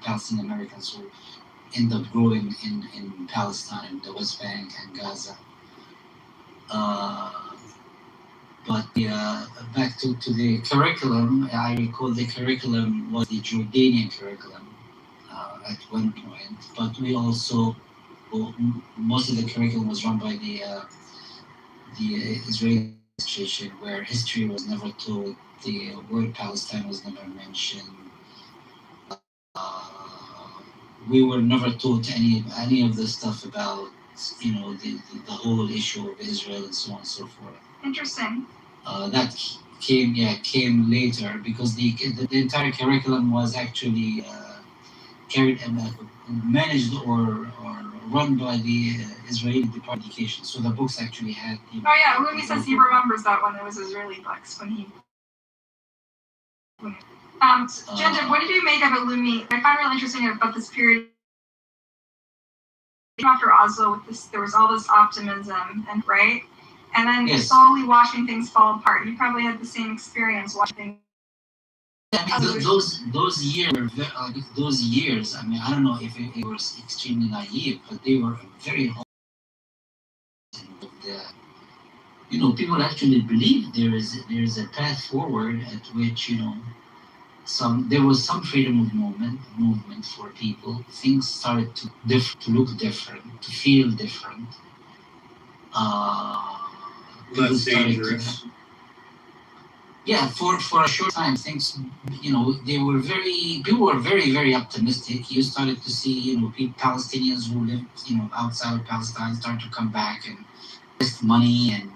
Palestinian Americans who end up growing in Palestine, the West Bank, and Gaza. But back to the curriculum, I recall the curriculum was the Jordanian curriculum at one point, but we also, most of the curriculum was run by the Israeli administration, where history was never told, the word Palestine was never mentioned. We were never taught any of the stuff about the whole issue of Israel and so on and so forth. Interesting. That came later because the entire curriculum was actually managed or run by the Israeli Department of Education. So the books actually had. Oh yeah, Illumi says he remembers that when it was Israeli books when he. Jindib, what did you make of Illumi? I find really interesting about this period. After Oslo, with this, there was all this optimism, and right, and then Yes. slowly watching things fall apart. You probably had the same experience watching things. Those years. I mean, I don't know if it was extremely naive, but they were very. People actually believe there is a path forward at which there was some freedom of movement for people. Things started to look different, to feel different. Less dangerous. For a short time, things, people were very, very optimistic. You started to see, Palestinians who lived, outside of Palestine start to come back and invest money and,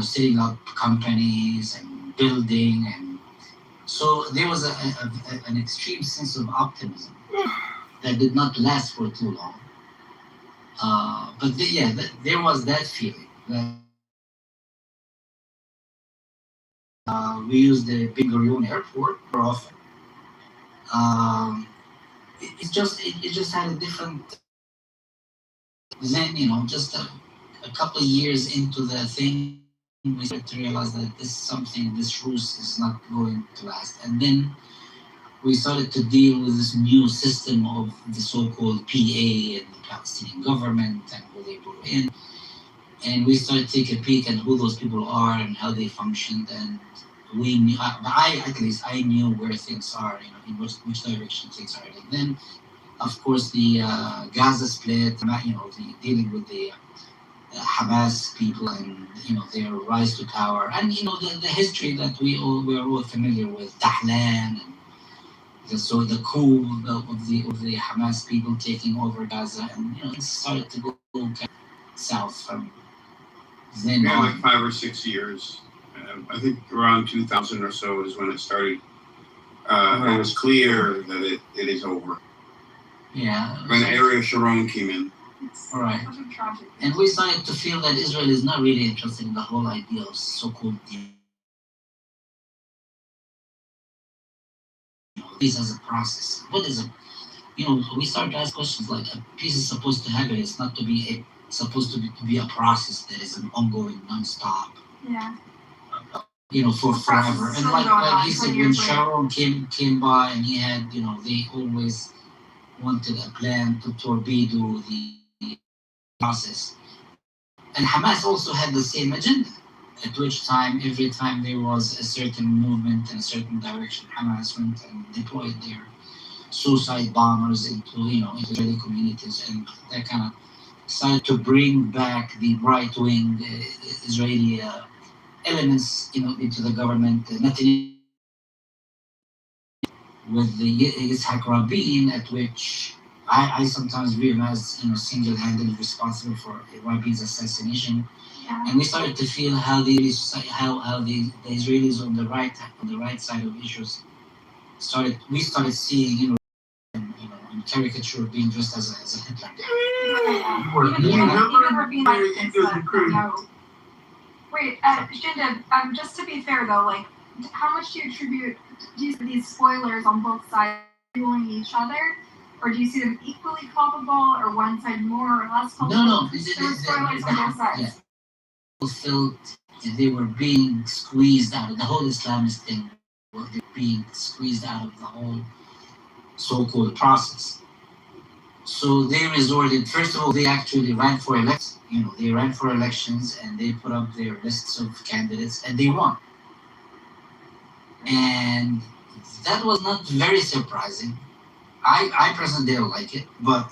setting up companies and building. And so there was an extreme sense of optimism that did not last for too long. But there was that feeling that we used the Ben Gurion airport more often. It just had a different. Then just a couple of years into the thing, we started to realize that this ruse is not going to last, and then we started to deal with this new system of the so-called PA and the Palestinian government and who they brought in, and we started to take a peek at who those people are and how they functioned, and we knew, I knew where things are, in which direction things are. And then, of course, the Gaza split, dealing with the Hamas people and their rise to power, and the history that we are all familiar with, Dahlan, and the coup of the Hamas people taking over Gaza, and it started to go kind of south from then on. Like 5 or 6 years. I think around 2000 or so is when it started. It was clear that it is over. Yeah. When Ariel Sharon came in. It's Right. such a tragedy. And we started to feel that Israel is not really interested in the whole idea of so-called peace as a process. What is it? We started to ask questions like peace is supposed to happen. It's not supposed to be a process that is an ongoing, non-stop. Yeah. For The process forever. is And still like going on he said, 20 when years later. Sharon came by and he had, they always wanted a plan to torpedo the process. And Hamas also had the same agenda. At which time, every time there was a certain movement in a certain direction, Hamas went and deployed their suicide bombers into Israeli communities, and that kind of started to bring back the right-wing Israeli elements, into the government. Netanyahu with the Yitzhak Rabin, at which I sometimes view him as single-handedly responsible for Rabin's assassination. Yeah. And we started to feel how the Israelis on the right side of issues we started seeing in caricature being dressed as a Hitler. Even Rabin liked this, no. Wait, Shinda, just to be fair though, like, how much do you attribute these spoilers on both sides fueling each other? Or do you see them equally culpable, or one side more or less culpable? No. There were spoilers on both sides. Yeah. People felt they were being squeezed out of the whole Islamist thing. They were being squeezed out of the whole so-called process. So they resorted, first of all, they actually ran for elections. They ran for elections and they put up their lists of candidates and they won. And that was not very surprising. I personally didn't like it, but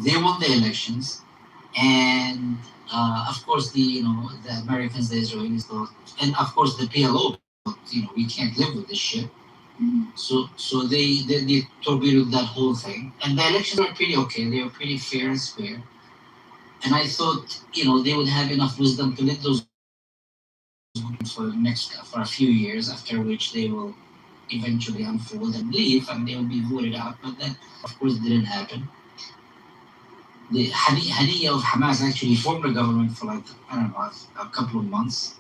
they won the elections. And of course, the Americans, the Israelis thought, and of course the PLO thought, we can't live with this shit. Mm-hmm. So they torpedoed that whole thing, and the elections were pretty okay. They were pretty fair and square. And I thought, they would have enough wisdom to let those for a few years, after which they will eventually unfold and leave, and they will be voted out. But that, of course, didn't happen. The Haniya of Hamas actually formed a government for a couple of months.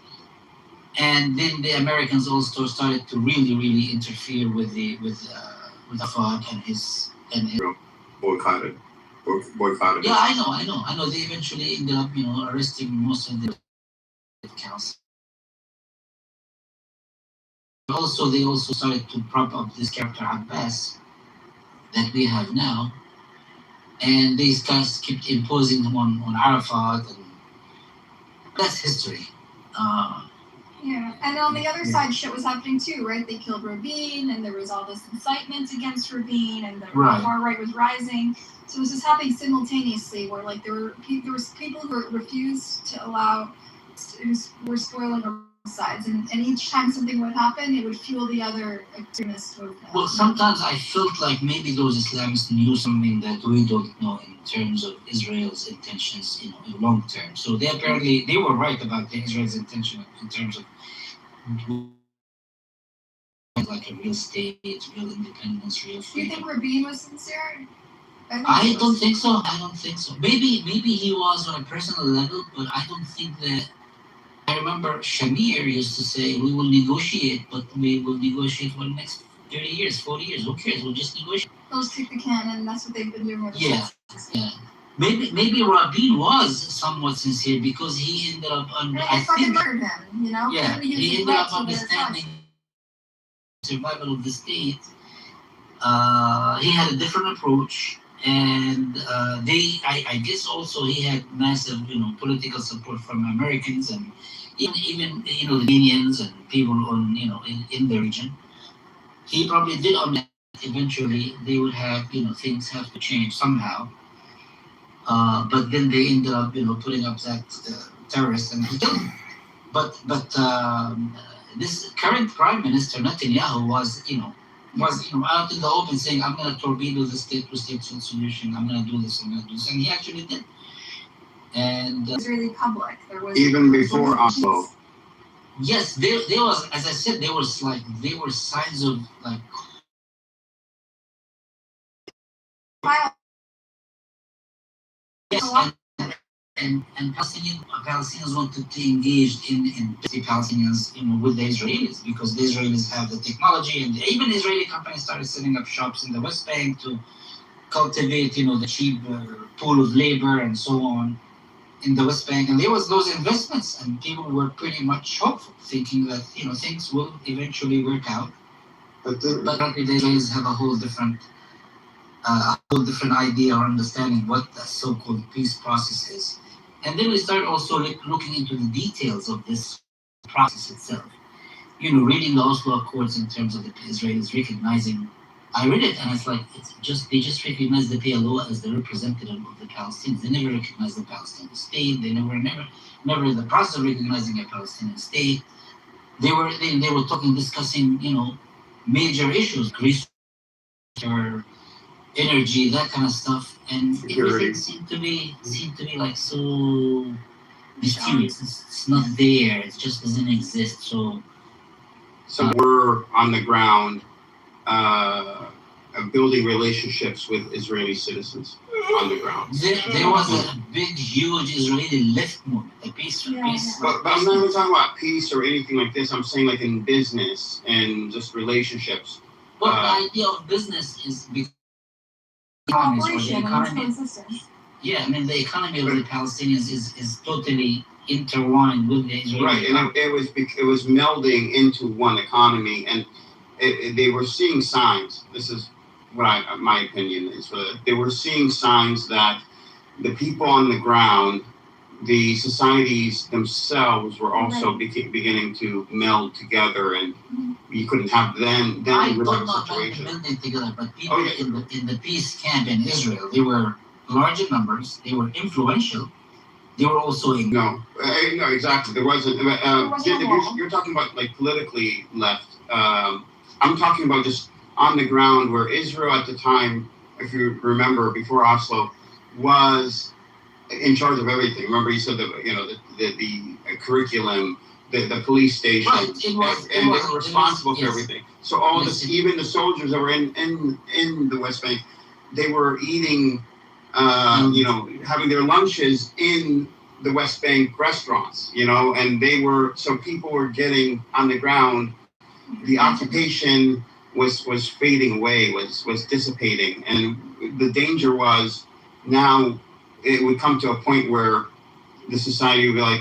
And then the Americans also started to really interfere with Arafat and his boycotted. Yeah, I know. They eventually ended up, arresting most of the council. Also, they also started to prop up this character Abbas that we have now, and these guys kept imposing him on Arafat, and that's history. Yeah, and on the other side, shit was happening too, right? They killed Rabin, and there was all this incitement against Rabin, and the far right was rising. So it was just happening simultaneously, where like there was people who refused to allow, who were spoiling on both sides, and each time something would happen, it would fuel the other extremist movement. Well, sometimes I felt like maybe those Islamists knew something that we don't know in terms of Israel's intentions, in long term. So they were right about Israel's intention in terms of like a real state, real independence, real freedom. Do you think Rabin was sincere? I don't think so. Maybe he was on a personal level, but I don't think that. I remember Shamir used to say, "We will negotiate, but we will negotiate for the next 30 years, 40 years. Who cares? We'll just negotiate." They'll just kick the can, and that's what they've been doing ever since. since. Yeah. Maybe Rabin was somewhat sincere because he ended up murdered him, Yeah, he ended up understanding the survival of the state. He had a different approach, and I guess also he had massive, political support from Americans and even the Indians and people in the region. He probably did understand that eventually they would have, things have to change somehow. But then they ended up, putting up that terrorist and he killed him. But this current prime minister Netanyahu was out in the open saying, "I'm going to torpedo the state-to-state solution. I'm going to do this. And he actually did. And it was really public. There was even before Oslo. Yes, there was, as I said, there were signs of like. Yes, and Palestinians wanted to engage in the Palestinians, with the Israelis, because the Israelis have the technology, and even Israeli companies started setting up shops in the West Bank to cultivate, the cheap pool of labor and so on in the West Bank. And there was those investments, and people were pretty much hopeful, thinking that things will eventually work out. But apparently the Israelis have a whole different idea or understanding what the so-called peace process is. And then we start also looking into the details of this process itself. Reading the Oslo Accords in terms of the Israelis recognizing. I read it, and it's like they just recognize the PLO as the representative of the Palestinians. They never recognize the Palestinian state. They never in the process of recognizing a Palestinian state. They were discussing major issues, research, energy, that kind of stuff, and everything seemed to be like so mysterious. It's not there. It just doesn't exist. So we're on the ground, building relationships with Israeli citizens on the ground. There was a big, huge Israeli left movement, a peace. But I'm not even talking about peace or anything like this. I'm saying like in business and just relationships. Well, the idea of business is because the economy. Yeah, the economy of the Palestinians is totally intertwined with the Israeli. Right, and it was melding into one economy, and they were seeing signs. This is what my opinion is. They were seeing signs that the people on the ground, the societies themselves, were also beginning to meld together, and you couldn't have then I would not like melding together, but people in the peace camp in Israel, they were large in numbers, they were influential, they were also in. No, exactly. There wasn't. You're talking about like politically left. I'm talking about just on the ground, where Israel at the time, if you remember, before Oslo, was in charge of everything. Remember, you said the curriculum, the police station, right. They were responsible for everything. So all this, even the soldiers that were in the West Bank, they were eating, having their lunches in the West Bank restaurants, and people were getting on the ground. The occupation was fading away, was dissipating, and the danger was now it would come to a point where the society would be like,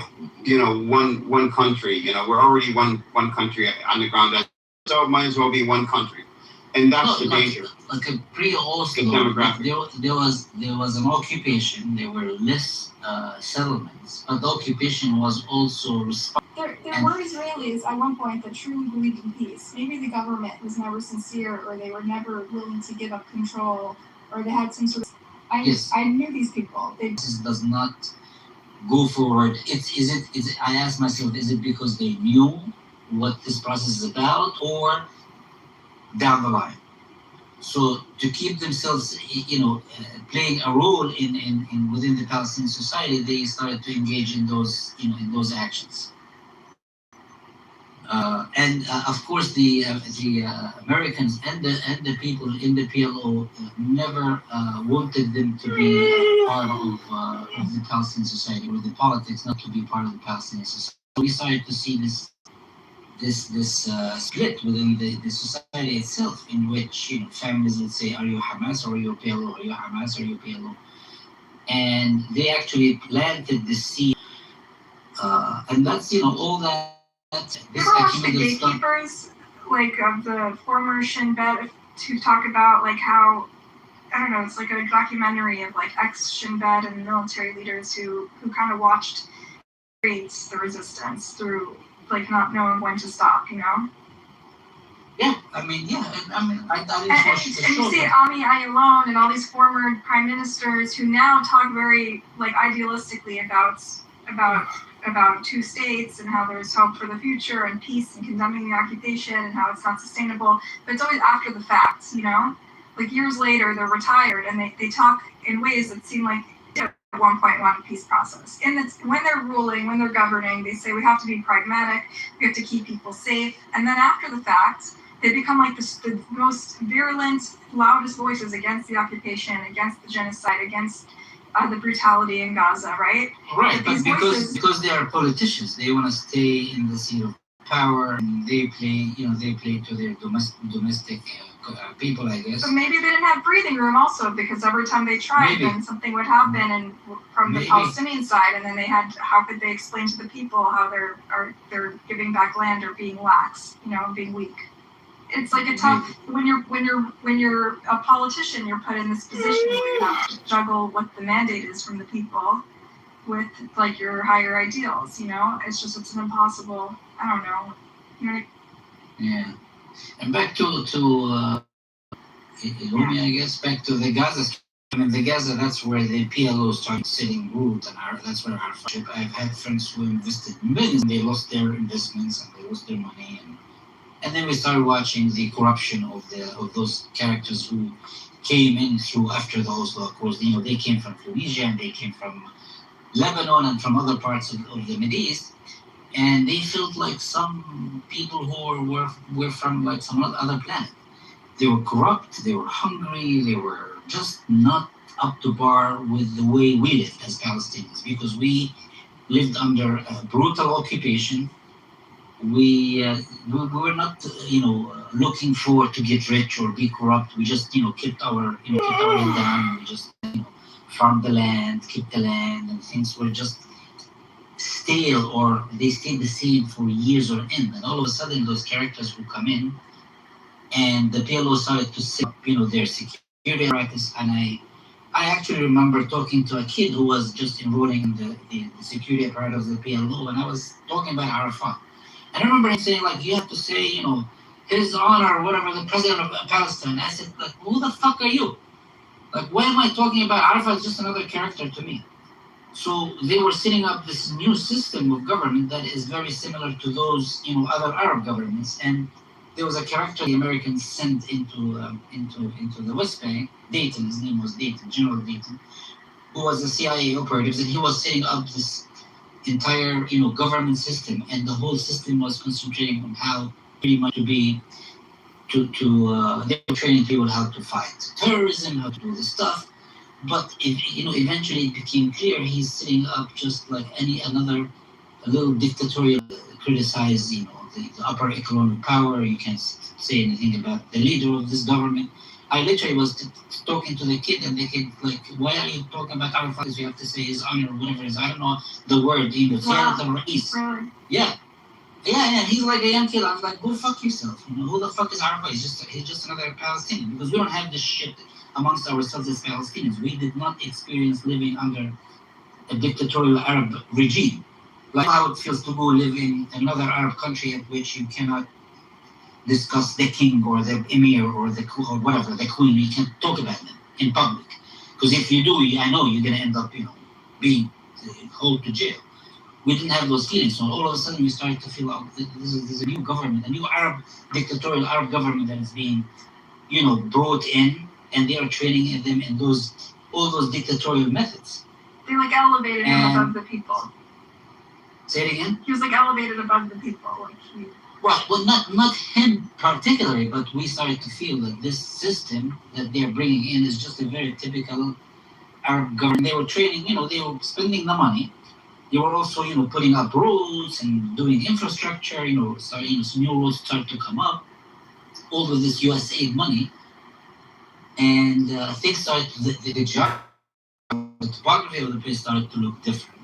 one country. We're already one country on the ground, so it might as well be one country, and that's the danger. Like a pre-Oslo, there was an occupation. There were less settlements, but the occupation was also There were Israelis at one point that truly believed in peace. Maybe the government was never sincere, or they were never willing to give up control, or they had some sort of. I knew these people. This does not go forward. I asked myself, is it because they knew what this process is about, or down the line? So to keep themselves, playing a role in within the Palestinian society, they started to engage in those actions. And of course, the Americans and the people in the PLO never wanted them to be part of the Palestinian society, or the politics not to be part of the Palestinian society. So we started to see this split within the society itself, in which families would say, "Are you Hamas or are you PLO? Are you Hamas or are you PLO?" And they actually planted the seed, and that's all that. You ever watch the gatekeepers, like of the former Shin Bet, to talk about like how, I don't know, it's like a documentary of like ex-Shin Bet and military leaders who kind of watched the resistance through like not knowing when to stop, Yeah, I didn't watch the show. And you see Ami Ayalon and all these former prime ministers who now talk very like idealistically about two states and how there's hope for the future and peace and condemning the occupation and how it's not sustainable. But it's always after the fact, Like years later, they're retired and they talk in ways that seem like at one point want a peace process. And when they're ruling, when they're governing, they say we have to be pragmatic, we have to keep people safe. And then after the fact, they become like the most virulent, loudest voices against the occupation, against the genocide, against the brutality in Gaza, right? Right, But but these because voices, they are politicians, they want to stay in the seat of power, and they play to their domestic people, I guess. but maybe they didn't have breathing room also, because every time they tried, Maybe. then something would happen, and from the Maybe. Palestinian side, and then they had, how could they explain to the people how they're giving back land or being lax, being weak? It's like a tough, when you're a politician, you're put in this position where you have to juggle what the mandate is from the people with like your higher ideals, it's an impossible, I don't know, Yeah. And back to Ilumi, I guess, back to the Gaza. I mean, the Gaza, that's where the PLO started sitting root, and that's where our friendship. I've had friends who invested millions, and they lost their investments, and they lost their money, and then we started watching the corruption of those characters who came in through after the Oslo Accords. They came from Tunisia, and they came from Lebanon, and from other parts of the Middle East, and they felt like some people who were from like some other planet. They were corrupt, they were hungry, they were just not up to par with the way we lived as Palestinians, because we lived under a brutal occupation. We were not, looking forward to get rich or be corrupt. We just, kept our head down. We just, farmed the land, kept the land, and things were just stale, or they stayed the same for years or end. And all of a sudden, those characters would come in, and the PLO started to set up, their security apparatus. And I actually remember talking to a kid who was just enrolling in the security apparatus of the PLO, and I was talking about Arafat. And I remember him saying, like, you have to say, His Honor, or whatever, the president of Palestine. I said, like, who the fuck are you? Like, why am I talking about Arafat? Is just another character to me. So they were setting up this new system of government that is very similar to those, other Arab governments. And there was a character the Americans sent into the West Bank, Dayton. His name was Dayton, General Dayton, who was a CIA operative, and he was setting up this entire, government system, and the whole system was concentrating on how pretty much they were training people how to fight terrorism, how to do this stuff. But eventually it became clear he's setting up just like another little dictatorial, criticize, the upper economic power. You can't say anything about the leader of this government. I literally was talking to the kid, and the kid like, why are you talking about Arafat? You have to say His Honor, or whatever it is. I don't know the word, Sayyid al-Rais. Yeah. He's like a young kid. I was like, go fuck yourself. Who the fuck is Arafat? He's just another Palestinian, because we don't have this shit amongst ourselves as Palestinians. We did not experience living under a dictatorial Arab regime. Like how it feels to go live in another Arab country at which you cannot discuss the king or the emir or or whatever, the queen. You can't talk about them in public, because if you do, I know you're gonna end up, being hauled to jail. We didn't have those feelings, so all of a sudden we started to feel, this is a new government, a new dictatorial Arab government that is being, brought in, and they are training them in all those dictatorial methods. They like elevated him above the people. Say it again? He was like elevated above the people. Right. Well, not him particularly, but we started to feel that this system that they're bringing in is just a very typical Arab government. They were training, they were spending the money. They were also, putting up roads and doing infrastructure, so new roads started to come up. All of this USAID money. And things started, the topography of the place started to look different.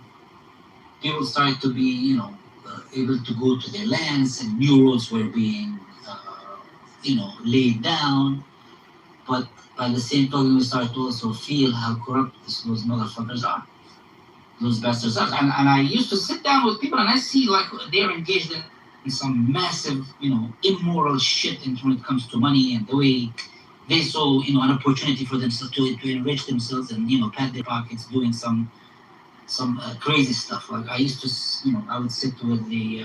People started to be, able to go to their lands, and new roads were being, laid down. But by the same token, we started to also feel how corrupt those motherfuckers are. Those bastards are. And I used to sit down with people, and I see like they're engaged in some massive, immoral shit when it comes to money, and the way they saw, an opportunity for themselves to enrich themselves and, pat their pockets, doing some crazy stuff. Like I used to, I would sit with the,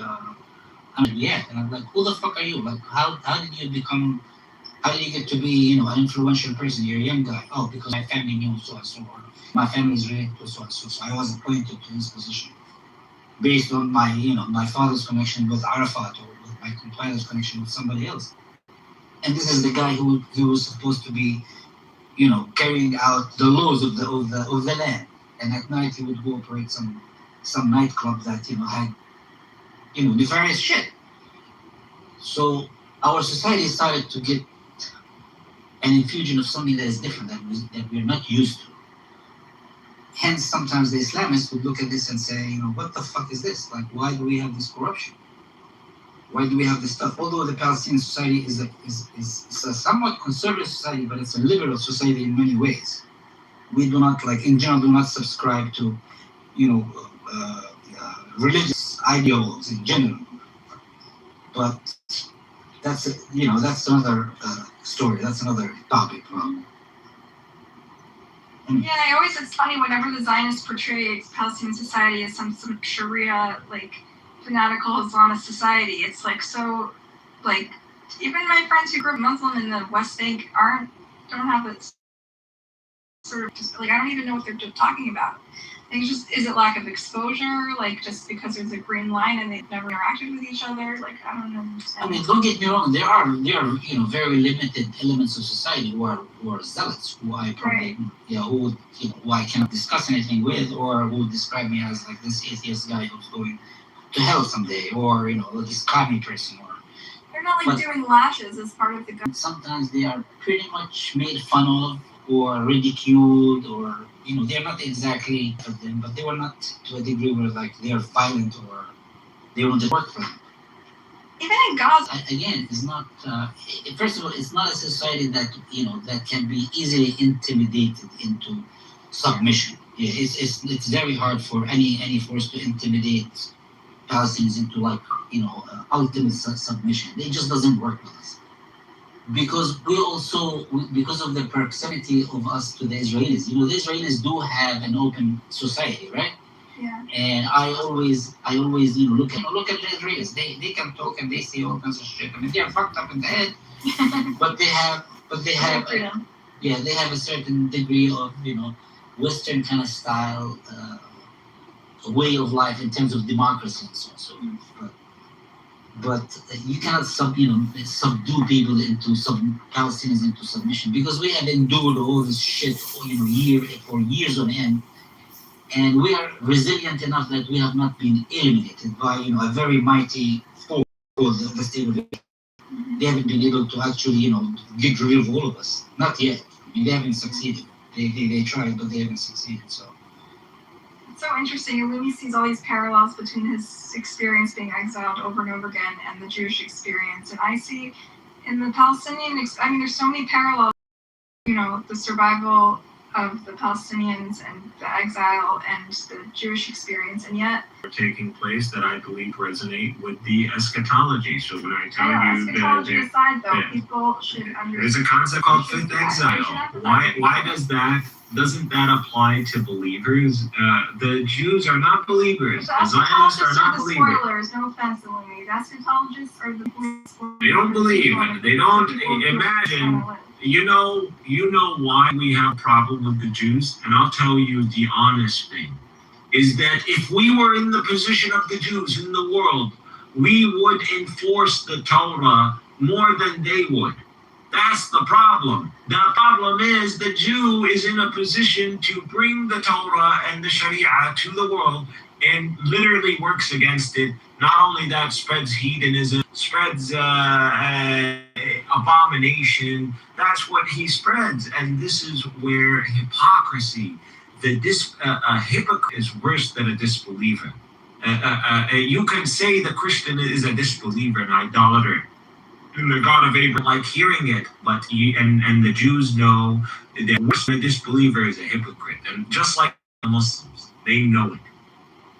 and I'm like, who the fuck are you? Like, how did you get to be, an influential person? You're a young guy. Oh, because my family knew so and so, or my family is related to so and so. So I was appointed to this position based on my, my father's connection with Arafat, or with my compiler's connection with somebody else. And this is the guy who was supposed to be, carrying out the laws of the land. and at night he would go operate some nightclub that had nefarious shit. So our society started to get an infusion of something that is different that we're not used to. Hence, sometimes the Islamists would look at this and say, what the fuck is this? Like, why do we have this corruption? Why do we have this stuff? Although the Palestinian society is a somewhat conservative society, but it's a liberal society in many ways. We do not, in general, do not subscribe to, religious ideals in general. But that's another story. That's another topic. Yeah, it's funny whenever the Zionists portray Palestinian society as some Sharia, fanatical Islamist society. It's so, even my friends who grew up Muslim in the West Bank don't have it sort of just, I don't even know what they're talking about. Is it lack of exposure? Just because there's a green line and they've never interacted with each other? I don't understand. I mean, don't get me wrong. There are very limited elements of society who are zealots, who I probably who I cannot discuss anything with, or who describe me as this atheist guy who's going to hell someday, or this commie person, or they're not doing lashes as part of the. Sometimes they are pretty much made fun of or ridiculed, or they're not exactly of them, but they were not to a degree where they are violent or they want to work for them. Even in Gaza, again, it's not. First of all, it's not a society that that can be easily intimidated into submission. Yeah, it's very hard for any force to intimidate Palestinians into ultimate submission. It just doesn't work with us. Because because of the proximity of us to the Israelis. The Israelis do have an open society, right? Yeah. And I always look at the Israelis. They can talk and they say all kinds of shit. I mean, they're fucked up in the head, but they have they have a certain degree of Western kind of style way of life in terms of democracy and so on. So but you cannot subdue people Palestinians into submission, because we have endured all this shit for years on end, and we are resilient enough that we have not been eliminated by a very mighty force called the state of Israel. They haven't been able to actually get rid of all of us. Not yet. I mean, they haven't succeeded. They tried, but they haven't succeeded. So. It's so interesting. Lumi sees all these parallels between his experience being exiled over and over again and the Jewish experience. And I see in the Palestinian, there's so many parallels, the survival of the Palestinians and the exile and the Jewish experience. And yet, taking place that I believe resonate with the eschatology. So when I tell you eschatology aside, though, people should understand. There's a concept called fifth exile. Why doesn't that apply to believers? The Jews are not believers. The Zionists are not believers. Spoilers, no offense, Lumi. The eschatologists are the believers. They don't believe. They don't imagine. You know why we have a problem with the Jews? And I'll tell you the honest thing, is that if we were in the position of the Jews in the world, we would enforce the Torah more than they would. That's the problem. The problem is the Jew is in a position to bring the Torah and the Sharia to the world and literally works against it. Not only that, spreads hedonism, spreads abomination. That's what he spreads. And this is where hypocrisy, a hypocrite is worse than a disbeliever. You can say the Christian is a disbeliever, an idolater, and the God of Abraham like hearing it, but and the Jews know that worse than a disbeliever is a hypocrite. And just like the Muslims, they know it.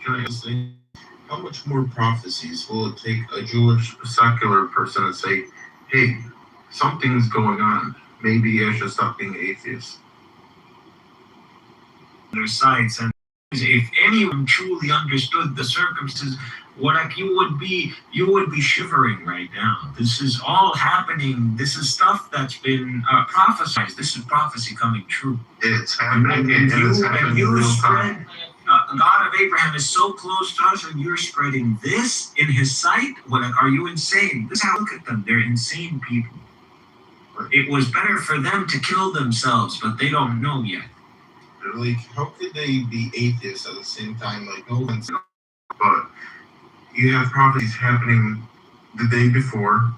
Can I say, how much more prophecies will it take a Jewish secular person to say, hey, something's going on. Maybe I should stop being atheist. Their sides, and if anyone truly understood the circumstances, you would be shivering right now. This is all happening. This is stuff that's been prophesied. This is prophecy coming true. It's happening. And you spread. God of Abraham is so close to us, and you're spreading this in his sight? Are you insane? Look at them. They're insane people. It was better for them to kill themselves, but they don't know yet. like, how could they be atheists at the same time? Like, no one's, but you have prophecies happening the day before,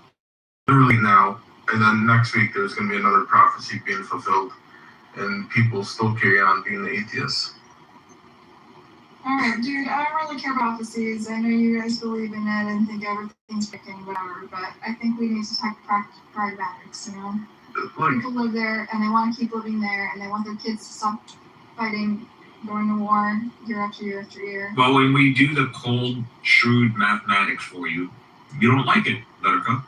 literally now, and then next week there's going to be another prophecy being fulfilled, and people still carry on being atheists. Alright, dude, I don't really care about prophecies. I know you guys believe in it and think everything's freaking whatever, but I think we need to talk pragmatics, you know? Like, People live there and they want to keep living there and they want their kids to stop fighting, going to war year after year after year. Well, when we do the cold, shrewd mathematics for you, you don't like it, Buttercup.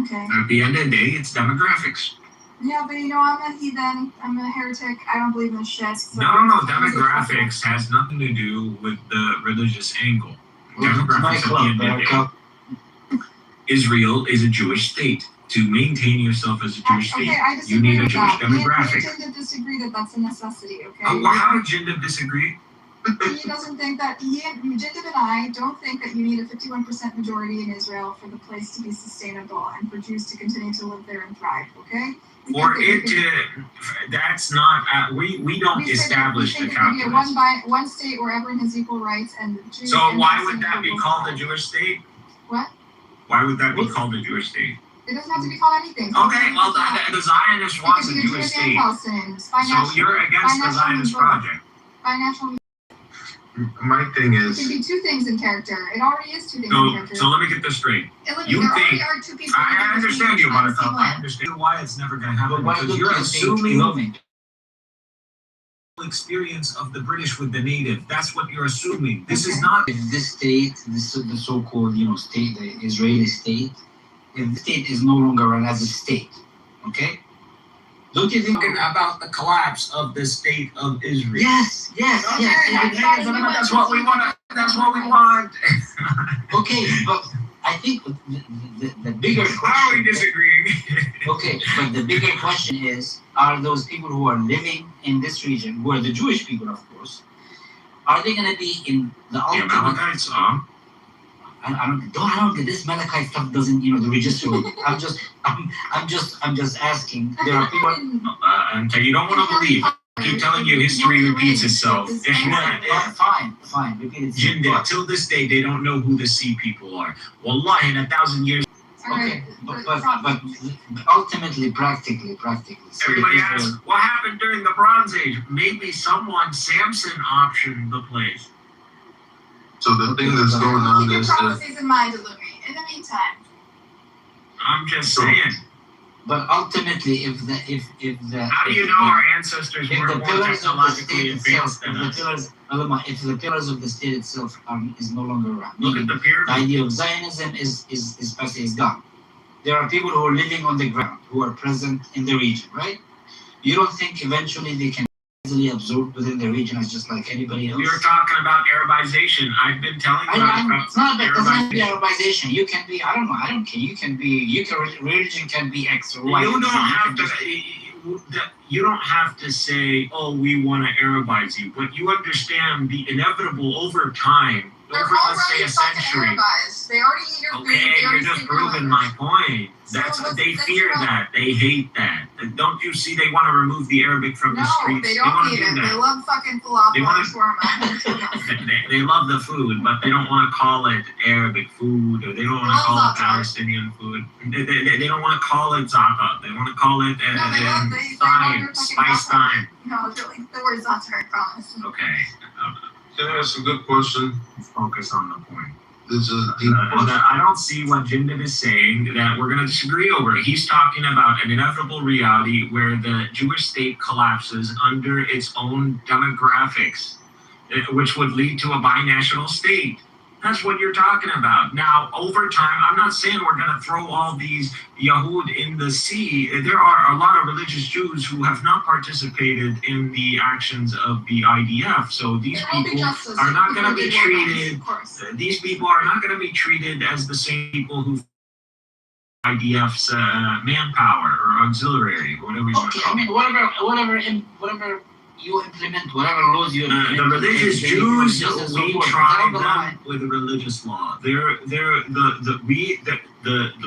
Okay. At the end of the day, it's demographics. Yeah, but you know, I'm a heathen. I'm a heretic. I don't believe in this shit. So No. Demographics has nothing to do with the religious angle. Demographics at the end of the day. Israel is a Jewish state. To maintain yourself as a Jewish state, I disagree you need a with Jewish that. demographic. Me and Jinda disagree that that's a necessity, okay? Oh, well, how did Jinda disagree? He doesn't think that, Jinda and I don't think that you need a 51% majority in Israel for the place to be sustainable and for Jews to continue to live there and thrive, okay? For it to, that's not, we don't establish the calculus. We think it could be one state where everyone has equal rights and the Jews. So why would that be called a Jewish state? What? Why would that be called a Jewish state? It doesn't have to be called anything. Okay, well, the Zionist wants a Jewish state. So you're against the Zionist project. Financial. my thing It is, can be two things in character. It already is two things in So, character. so let me get this straight. You there think, already are two people. I understand you, on the Buttercup. same I land. understand why it's never going to happen But why because don't you're you assuming think experience of the British with the native. That's what you're assuming. This is not. if this state, the so-called, state, the Israeli state, if the state is no longer run as a state, okay? Don't you think? Talking about the collapse of the state of Israel. Yes. That's what we want. That's what we want. Okay, but I think the bigger How are we question. disagreeing? Okay, but the bigger question is: are those people who are living in this region, who are the Jewish people, of course, are they going to be in the The ultimate? Amalekites, I don't. This Malachi stuff doesn't, the register. I'm just asking. There are people. okay, you don't want to believe. I keep telling you, history repeats itself. Fine. Repeat it. Jinda, till this day, they don't know who the sea people are. Wallahi, in 1,000 years, Okay, but ultimately, practically. So everybody Israel- asks, what happened during the Bronze Age? Maybe Samson optioned the place. so the thing that's going on Keep your is that prophecies in mind, Illumi. In the meantime, I'm just saying. But ultimately, if the How do you know our ancestors if were the more pillars of the technologically state itself, advanced than us? if the pillars of the state itself is no longer around, Look at the the pyramid. idea of Zionism is gone. There are people who are living on the ground, who are present in the region, right? You don't think eventually they can easily absorb within the region as just like anybody else? We were talking about Arabization. I've been telling you about It's not that doesn't be Arabization. Arabization. You can be, I don't care. Religion can be X or Y. You don't have can to. You don't have to say, "Oh, we want to Arabize you," but you understand the inevitable over time, they're over let's say already a fucking century. Arabized. They already eat your food. Okay, They you're already just speak your proving language. my point. So They that's fear wrong. that. They hate that. Don't you see? They want to remove the Arabic from the No, streets. they want don't to eat do it. They that. love fucking falafel They wanna- and shawarma. They love the food, but they don't want to call it Arabic food, or they don't want to call it Palestinian food. They don't want to call it za'atar. They want to call it No, they love your thyme, fucking spice za'atar. thyme. No, the word za'atar, I promise. Okay, can I ask a good question? focus on the point. This is a deep question. I don't see what Jindid is saying that we're going to disagree over. He's talking about an inevitable reality where the Jewish state collapses under its own demographics, which would lead to a binational state. That's what you're talking about. Now, over time, I'm not saying we're going to throw all these Yahud in the sea. There are a lot of religious Jews who have not participated in the actions of the IDF. So these people are not going to be treated. These people are not going to be treated as the same people who IDF's manpower or auxiliary, whatever you want to Okay, call I it. mean, whatever you implement, whatever laws you implement. The religious they- Jews, this and so we forth. try Down the line. them with the religious law. The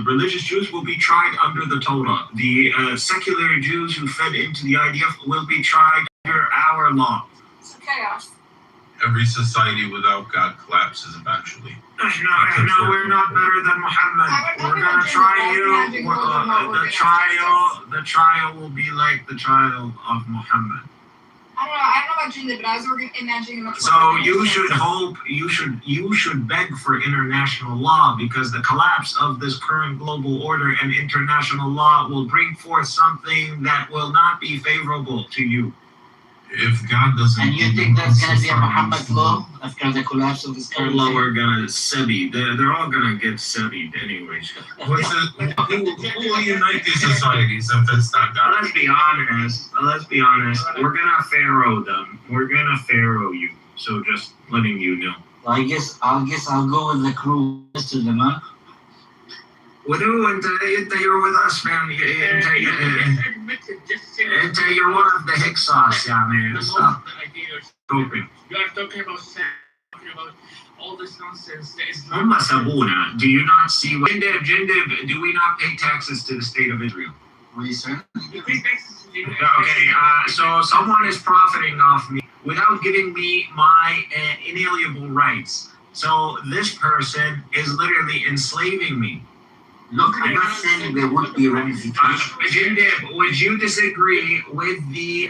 religious Jews will be tried under the Torah. The secular Jews who fed into the IDF will be tried under our law. So chaos. Every society without God collapses eventually. No, we're not better than Muhammad. We're gonna try you. The trial will be like the trial of Muhammad. I don't know about Jinda, but I was imagining a much more So you organized should system. hope, you should beg for international law, because the collapse of this current global order and international law will bring forth something that will not be favorable to you. If God doesn't, And you think that's going to be a Muhammad law after the collapse of this current Allah, thing? we're gonna sebi. They're all gonna get sebied anyways. what's it? Who will unite these societies if it's not God? Let's be honest. We're gonna pharaoh them. We're gonna pharaoh you. So just letting you know. Well, I guess I'll go with the crew to them, huh? ودو انت you're with us, man. انت you're one of the Hyksos, yeah, man. Stop talking. You are talking about all this nonsense. There is Umma Sabuna, do you not see what Jindib, do we not pay taxes to the state of Israel? We certainly do. Okay, so someone is profiting off me without giving me my inalienable rights. So this person is literally enslaving me. Look, I'm not saying there would be ramifications. Jindib, would you disagree with the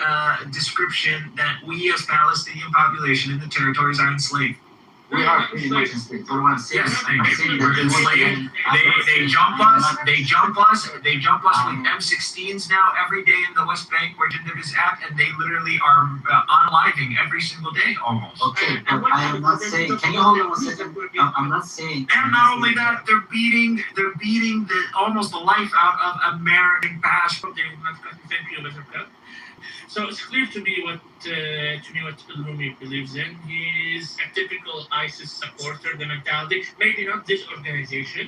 description that we as Palestinian population in the territories are enslaved? We are pretty much enslaved. What do I say? Yes, I'm saying we're that enslaved. They jump us with M16s now every day in the West Bank where Jindib is at, and they literally are unaliving every single day almost. Okay, but I am not saying. Can you hold on 1 second? I'm not saying. And not only that, they're beating almost the life out of American passport. Thank you, Mr. Cup. So it's clear to me what Al-Rumi believes in. He is a typical ISIS supporter, the mentality, maybe not this organization,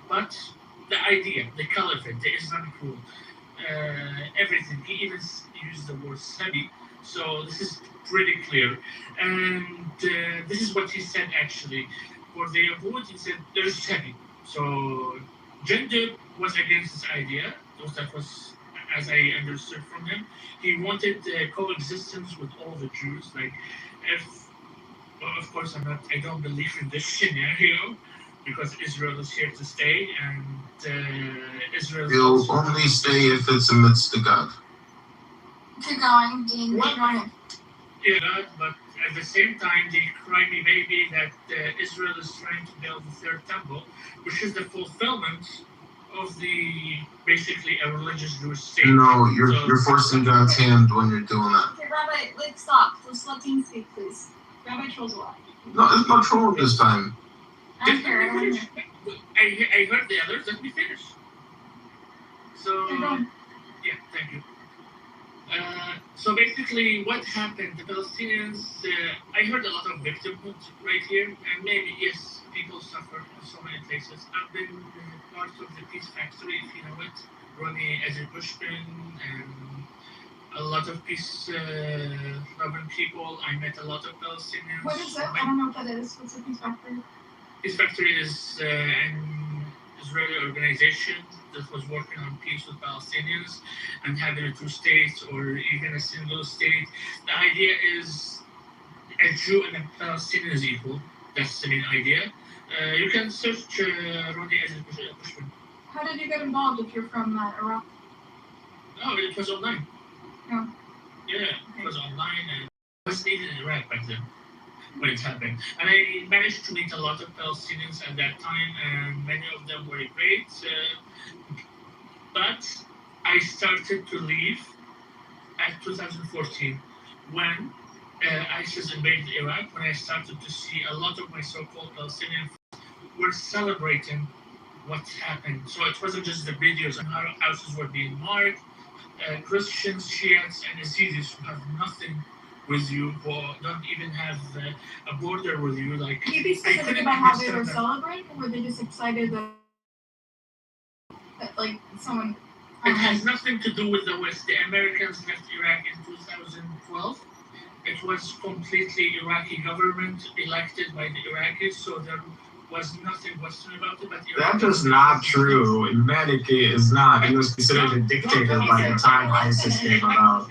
but the idea, the caliphate, the Islamic rule, everything. He even used the word Sabi, so this is pretty clear. And this is what he said actually. For the Yahud, he said there's Sabi. So Jindib was against this idea. That was, as I understood from him, he wanted coexistence with all the Jews. Like, of course, I don't believe in this scenario because Israel is here to stay, and Israel. It'll only stay if it's amidst the God. Keep going, Dean. Keep going. Yeah, but at the same time, they cry me baby that Israel is trying to build the third temple, which is the fulfillment of basically a religious Jewish state. No, you're forcing God's hand when you're doing that. Okay, Rabbi, stop. Let's let Dean speak, please. Rabbi trolls a lot. No, it's not trolling this time. I don't care. I don't wanna hear. I heard the others. Let me finish. So, yeah, thank you. So basically, what happened? The Palestinians. I heard a lot of victimhood right here, and maybe yes, people suffer in so many places. I've been part of the Peace Factory, if you know it. Ronnie as a Bushman and a lot of peace-loving people. I met a lot of Palestinians. What is it? I don't know what that is. What's a peace factory? Peace Factory is an Israeli organization that was working on peace with Palestinians and having a two states or even a single state. The idea is a Jew and a Palestinian is equal. That's the main idea. You can search Ronnie as a Bushman. How did you get involved if you're from Iraq? No, it was online. Oh. Yeah, it was online and I was even in Iraq back then when it happened. And I managed to meet a lot of Palestinians at that time, and many of them were great. But I started to leave at 2014 when ISIS invaded Iraq, when I started to see a lot of my so-called Palestinian friends were celebrating what happened. So it wasn't just the videos and how houses were being marked. Christians, Shiites, and Yazidis who have nothing with you, who don't even have a border with you. Like, Can you be specific about how they were celebrating, or were they just excited that like someone? It has nothing to do with the West. The Americans left Iraq in 2012. It was completely Iraqi government elected by the Iraqis, so there was nothing Western about it. But That is not true. Medicate is not. He was considered a dictator by the time ISIS came about.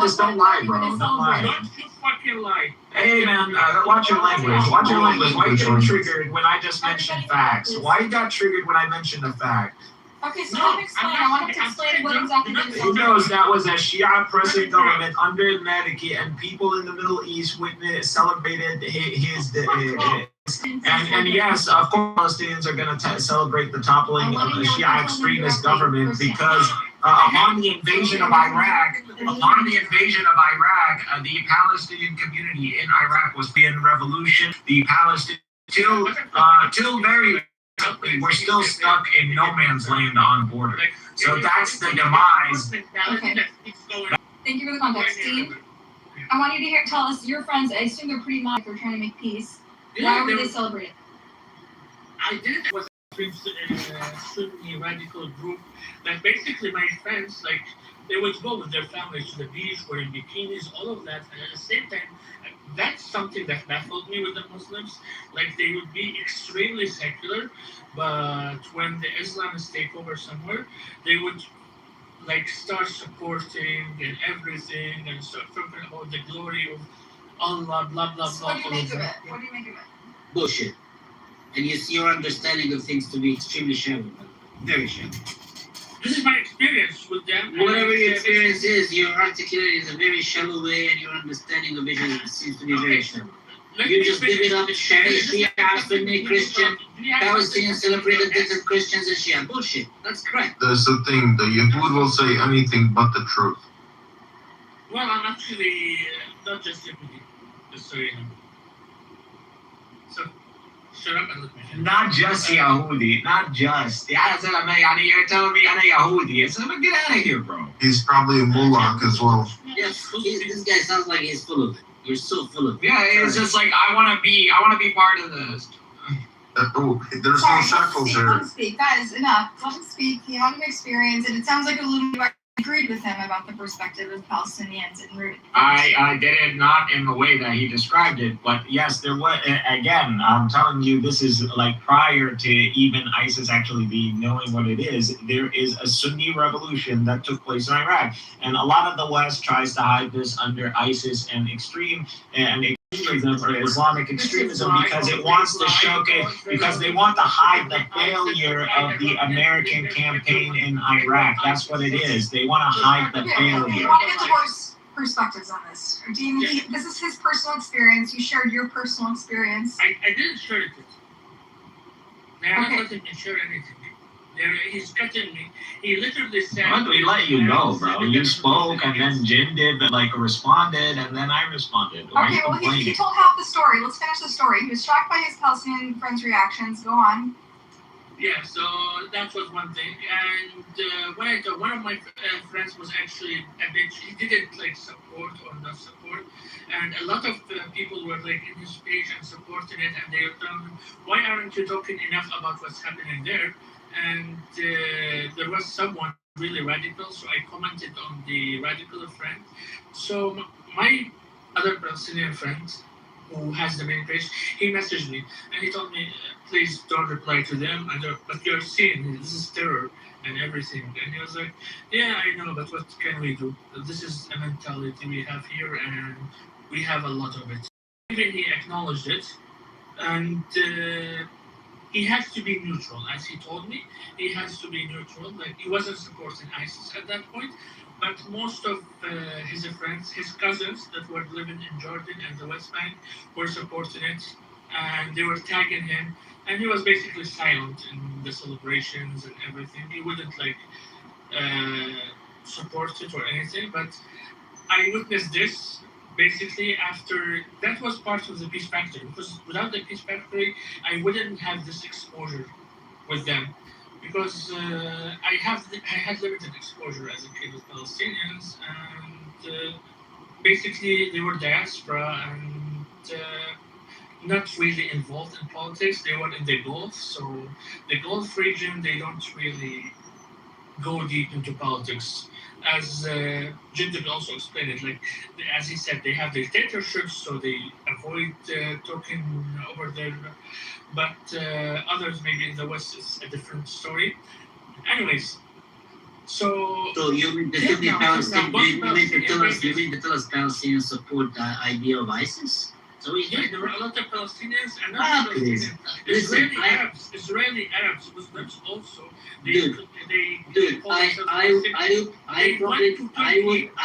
Just don't lie, bro. Don't lie. Don't you fucking lie. Hey man, watch your language. Watch your language. Why you getting triggered when I just mentioned facts? Why you got triggered when I mentioned a fact? Okay, so let me explain. I want him to explain what exactly they Who knows that was a Shia oppressive government under Medicate, and people in the Middle East celebrated his and yes, of course, Palestinians are going to celebrate the toppling of the Shia extremist government because upon the invasion of Iraq, the Palestinian community in Iraq was being revolution. The Palestinians till very we're still stuck in no man's land on border. So that's the demise. Okay. Thank you for the context, Dean. I want you to tell us your friends. I assume they're pretty mindful. They're trying to make peace. Why would they celebrate it? I did it with a Sunni radical group. Like basically, my friends, like they would go with their families to the beach, wearing bikinis, all of that. And at the same time, that's something that baffled me with the Muslims. Like they would be extremely secular, but when the Islamists take over somewhere, they would like start supporting and everything and start talking about the glory of Allah, blah blah So blah. what do you make of it? What do you make of it? Bullshit. And you see your understanding of things to be extremely shallow, very shallow. This is my experience with them. Whatever your experience is, you're articulating in a very shallow way, and your understanding of it seems to be very shallow. You just give it up, Shia, Sunni, Christian, Palestinians celebrated different Christians and Shia. Bullshit. That's correct. There's the thing, the Yahud will say anything but the truth. Well, I'm actually not just Yahudi, just so you know. So, shut up and let me finish. Not just Yahudi, not just. You're telling me I'm a Yahudi. It's like, get out of here, bro. He's probably a mullah as well. Yes, this guy sounds like he's full of it. You're so full of it. Yeah, it's just like I want to be part of this. There's no shackles there. Let him speak. Guys, enough. Let him speak. He had an experience, and it sounds like a little bit agreed with him about the perspective of Palestinians and rooted. I did it not in the way that he described it, but yes, there was. Again, I'm telling you, this is like prior to even ISIS actually being knowing what it is. There is a Sunni revolution that took place in Iraq, and a lot of the West tries to hide this under ISIS and extremism or Islamic extremism because it wants to showcase, because they want to hide the failure of the American campaign in Iraq. That's what it is. They want to hide the failure. We want to get divorce perspectives on this. Dean, this is his personal experience. You shared your personal experience. I didn't share it with him. They're not letting me share anything. He's cutting me. He literally said... Why do we let you know, bro? You spoke, and then Jin did, responded, and then I responded. Why Okay, well, he told half the story. Let's finish the story. He was shocked by his Palestinian friends' reactions. Go on. Yeah, so that was one thing. And one of my friends was actually a bit... He didn't, support or not support. And a lot of people were, in his page and supporting it, and they were telling him, why aren't you talking enough about what's happening there? And there was someone really radical, so I commented on the radical friend. So my other Palestinian friend, who has the main page, he messaged me and he told me, please don't reply to them. But you're seeing this is terror and everything. And he was like, yeah, I know, but what can we do? This is a mentality we have here, and we have a lot of it. Even he acknowledged it, and he has to be neutral, as he told me. He has to be neutral. He wasn't supporting ISIS at that point, but most of his friends, his cousins that were living in Jordan and the West Bank, were supporting it, and they were tagging him. And he was basically silent in the celebrations and everything. He wouldn't support it or anything. But I witnessed this. Basically, after that was part of the Peace Factory, because without the Peace Factory, I wouldn't have this exposure with them, because I had limited exposure as a kid with Palestinians, and basically they were diaspora and not really involved in politics. They were in the Gulf, so the Gulf region they don't really go deep into politics. As Jinder also explained it, like as he said, they have dictatorships, so they avoid talking over there. But others, maybe in the West, is a different story. Anyways, so you mean to tell me Palestinians support the idea of ISIS? So yeah, there are a lot of Palestinians and not Ah, Palestinians. listen, Israeli Arabs, Muslims also. Dude, call themselves I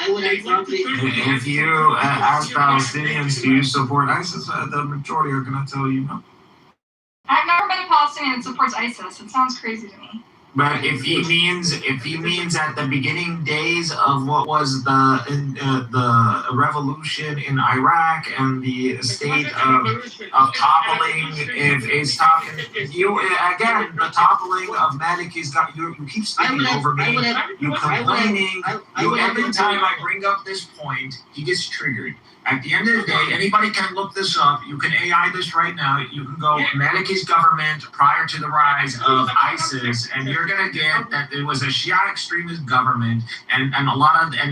would have probably. If you ask Palestinians, do you support ISIS? The majority are going to tell you no. I've never met a Palestinian that supports ISIS. It sounds crazy to me. But if he means at the beginning days of what was the revolution in Iraq and the state of toppling, if it's talking you again the toppling of Maliki's got you keep speaking over me, you complaining, you every time I bring up this point, he gets triggered. At the end of the day, anybody can look this up. You can AI this right now. You can go Maliki's government prior to the rise of ISIS, and you're gonna get that there was a Shia extremist government, and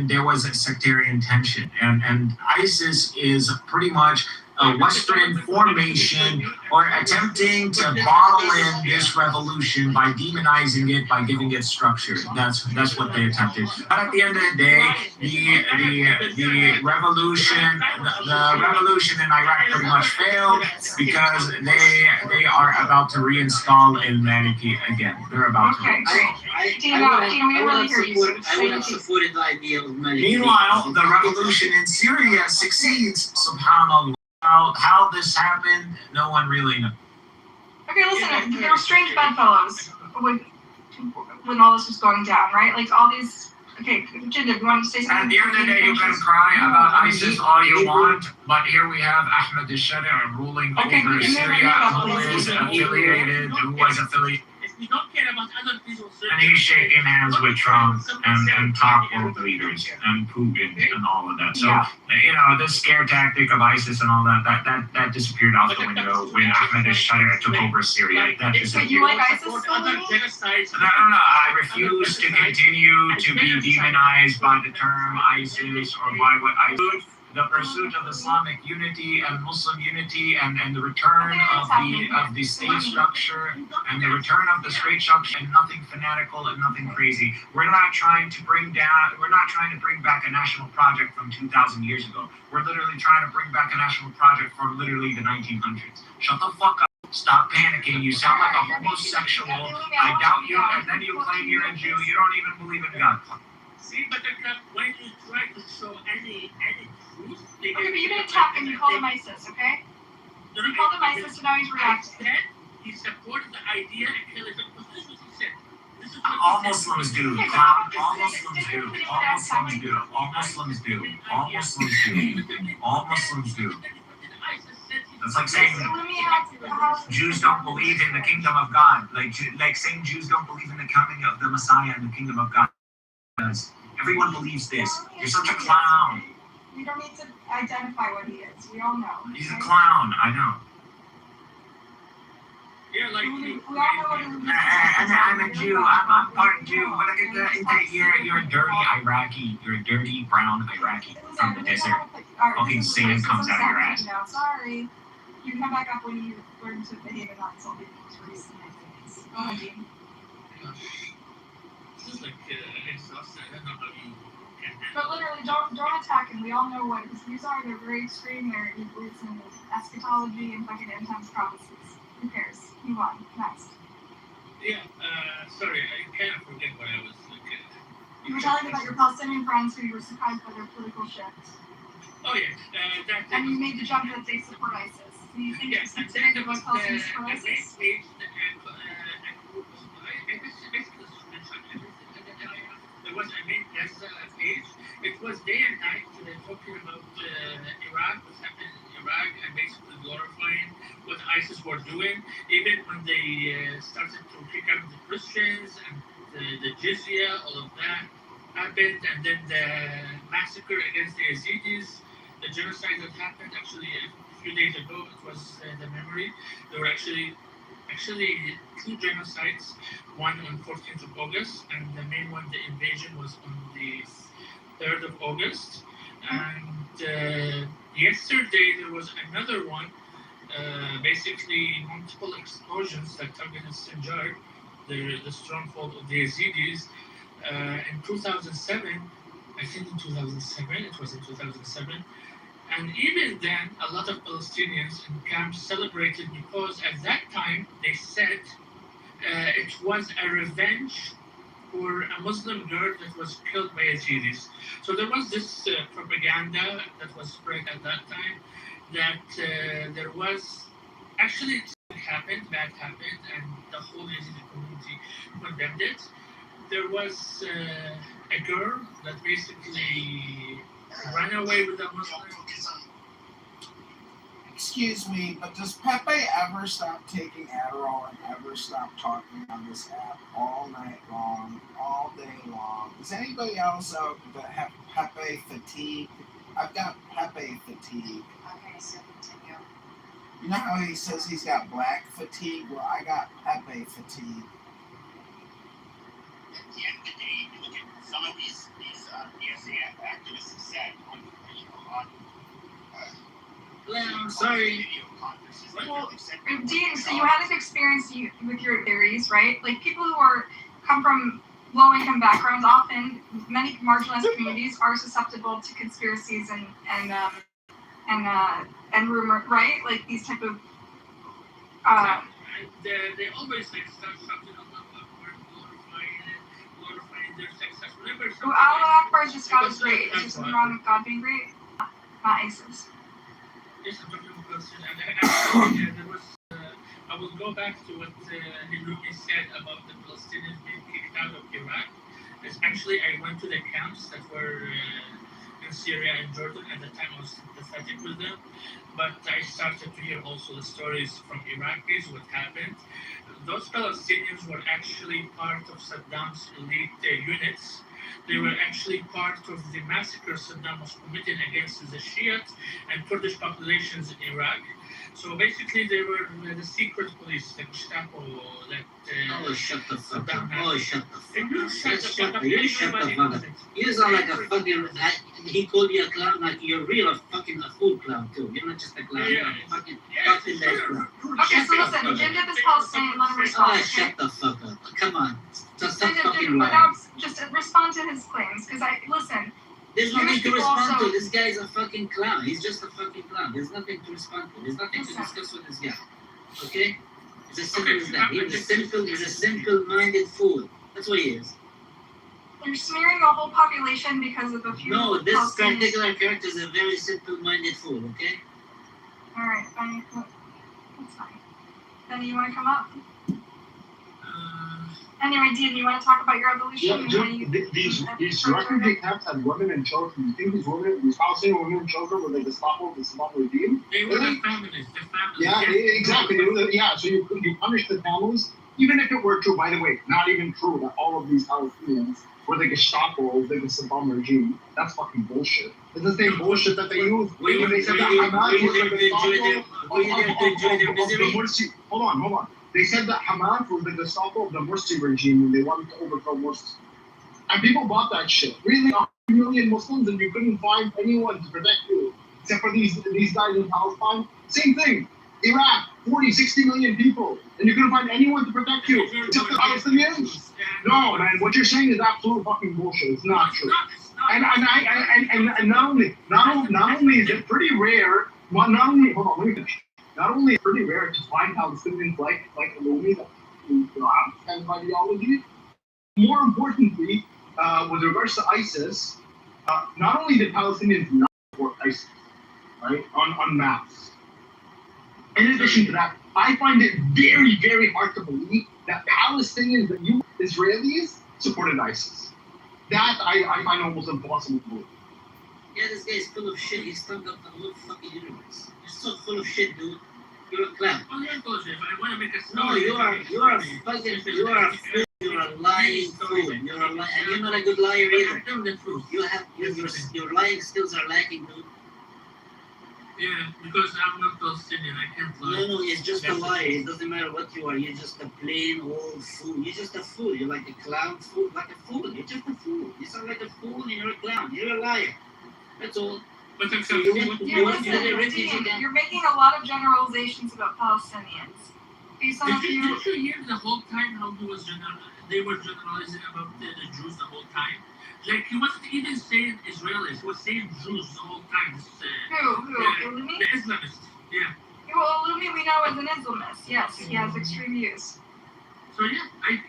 there was a sectarian tension, and ISIS is pretty much a Western formation or attempting to bottle in this revolution by demonizing it, by giving it structure. That's what they attempted. But at the end of the day, the revolution in Iraq pretty much failed because they are about to reinstall al-Maliki again. They're about to reinstall. I would have supported the idea of Maliki. Meanwhile, the revolution in Syria succeeds. Subhanallah. How this happened, no one really knows. Okay, listen, there were strange bedfellows when all this was going down, right? Like all these. Okay, Jinder, you want to say something? At the end of the day, you can cry about ISIS all you want, but here we have Ahmed al-Shari ruling over Syria, who was affiliated. We don't care about other people. And he's shaking hands with Trump and top world leaders and Putin and all of that. So, the scare tactic of ISIS and all that disappeared out the window when Ahmed al-Shari took over Syria. That disappeared. You like ISIS still? No. I refuse to continue to be demonized by the term ISIS or by what ISIS. The pursuit of Islamic unity and Muslim unity and the return of the state structure and the return of the state structure and nothing fanatical and nothing crazy. We're not trying to bring back a national project from 2,000 years ago. We're literally trying to bring back a national project from literally the 1900s. Shut the fuck up. Stop panicking. You sound like a homosexual. I doubt you. And then you claim you're a Jew. You don't even believe in God. See, but when you try to show any truth, okay, but you didn't attack him. You called him ISIS, okay? You called him ISIS, so now he's reacting. He supported the idea and caliphate because this is what he said. All Muslims do. All Muslims do. All Muslims do. All Muslims do. All Muslims do. All Muslims do. That's like saying Jews don't believe in the kingdom of God. Like saying Jews don't believe in the coming of the Messiah and the kingdom of God. Everyone believes this. You're such a clown. We don't need to identify what he is. We all know. He's a clown. I know. Yeah, like we all know what he is. And I'm a Jew. I'm part Jew. But you're a dirty Iraqi. You're a dirty brown Iraqi from the desert. Okay, sand comes out of your ass. Sorry. You can come back up when you learn to behave and not insult people's race and things. This is like exhausting. I don't know how you can handle. But literally, don't attack him. We all know what his views are. They're very extreme. He believes in eschatology and fucking end times prophecies. Who cares? Move on. Next. Yeah. Sorry, I kind of forget what I was looking at. You were telling me about your Palestinian friends who you were surprised by their political shift. Oh yeah. And you made the jump that they support ISIS. Do you think yes, it's considered about Palestinians support ISIS? There was a main page. It was day and night talking about Iraq, what's happening in Iraq, and basically glorifying what ISIS were doing. Even when they started to kick out the Christians and the jizya, all of that happened, and then the massacre against the Yazidis, the genocide that happened actually a few days ago. It was the memory. There were actually actually two genocides, one on 14th of August, and the main one, the invasion, was on the 3rd of August. And yesterday there was another one, basically multiple explosions that targeted Sinjar, the stronghold of the Yazidis, in 2007. I think in 2007, it was in 2007. And even then, a lot of Palestinians in camps celebrated because at that time they said it was a revenge for a Muslim girl that was killed by Yazidis. So there was this propaganda that was spread at that time that there was actually it happened, bad happened, and the whole Yazidi community condemned it. There was a girl that basically ran away with a Muslim. Excuse me, but does Pepe ever stop taking Adderall and ever stop talking on this app all night long, all day long? Does anybody else out that have Pepe fatigue? I've got Pepe fatigue. Okay, so continue. You know how he says he's got black fatigue? Well, I got Pepe fatigue. At the end of the day, you look at some of these PSA activists have said on Well, I'm sorry. Well, Dean, so you had this experience with your theories, right? Like people who come from low-income backgrounds, often many marginalized communities are susceptible to conspiracies and rumor, right? Like these type of. They always like start something about glorifying their success. Whenever Well, Allah Akbar is just God is great. Is there something wrong with God being great? Not ISIS. Yes, I'm talking about Palestine. And actually, there was. I will go back to what Hilmi said about the Palestinians being kicked out of Iraq. It's actually, I went to the camps that were in Syria and Jordan. At the time, I was sympathetic with them. But I started to hear also the stories from Iraqis, what happened. Those Palestinians were actually part of Saddam's elite units. They were actually part of the massacre Saddam was committing against the Shiite and Kurdish populations in Iraq. So basically, they were the secret police, the Gestapo that. Shut the fuck Saddam up. had. Shut the fuck up. You shut the fuck up. You shut the fuck up. You sound like a fucking. He called you a clown, like you're real a full clown too. You're not just a clown. You're a fucking nice clown. Okay, so listen, Jim did this Palestinian, let him respond. Shut the fuck up. Come on. Just stop Jim, fucking lying. now just respond to his claims, because listen. There's nothing to respond also, to. This guy's a fucking clown. He's just a fucking clown. There's nothing to respond to. There's nothing to discuss with this guy. Okay? It's as simple as that. He's a simple-minded fool. That's what he is. You're smearing the whole population because of a few. No, this Palestinians. particular character is a very simple-minded fool, okay? Alright, fine. That's fine. Then you want to come up? Anyway, Dean, you want to talk about your evolution? These refugee camps had women and children. You think these Palestinian women and children were like the Gestapo regime? They were the families. Yeah, exactly. So you punish the families, even if it were true. By the way, not even true that all of these Palestinians were the Gestapo of the Saddam regime. That's fucking bullshit. It's the same bullshit that they use when they said that Hamas was the Gestapo of the Morsi. Hold on. They said that Hamas was the Gestapo of the Morsi regime when they wanted to overthrow Morsi. And people bought that shit. Really, 100 million Muslims and you couldn't find anyone to protect you. Except for these guys in Palestine. Same thing. Iraq, 40, 60 million people. And you couldn't find anyone to protect you. Except the Palestinians. No, man, what you're saying is absolute fucking bullshit. It's not true. And not only is it pretty rare, hold on, let me finish. Not only is it pretty rare to find Palestinians like Rumi that have this kind of ideology, more importantly, with regards to ISIS, not only did Palestinians not support ISIS, right, on maps. In addition to that, I find it very, very hard to believe that Palestinians, that you Israelis, supported ISIS. That I find almost impossible to believe. Yeah, this guy is full of shit. He's stumped up the whole fucking universe. You're so full of shit, dude. You're a clown. Oh, you're bullshit. I want to make a No, you are a fool. You're a lying fool. You're a liar, and you're not a good liar either. I'm the truth. Your lying skills are lacking, dude. Yeah, because I'm not Palestinian, I can't lie. No, it's just a That's lie. the It doesn't matter what you are. You're just a plain old fool. You're just a fool. You're like a clown fool, like a fool. You're just a fool. You sound like a fool and you're a clown. You're a liar. That's all. But I'm So You're making a lot of generalizations about Palestinians. Based on a Did you few. hear the whole time how they were generalizing about the Jews the whole time? Like he wasn't even saying Israelis, he was saying Jews the whole time. Who? Illumi? The Islamists. Yeah. Well, Illumi we know is an Islamist. Yes, he has extreme views. So yeah, I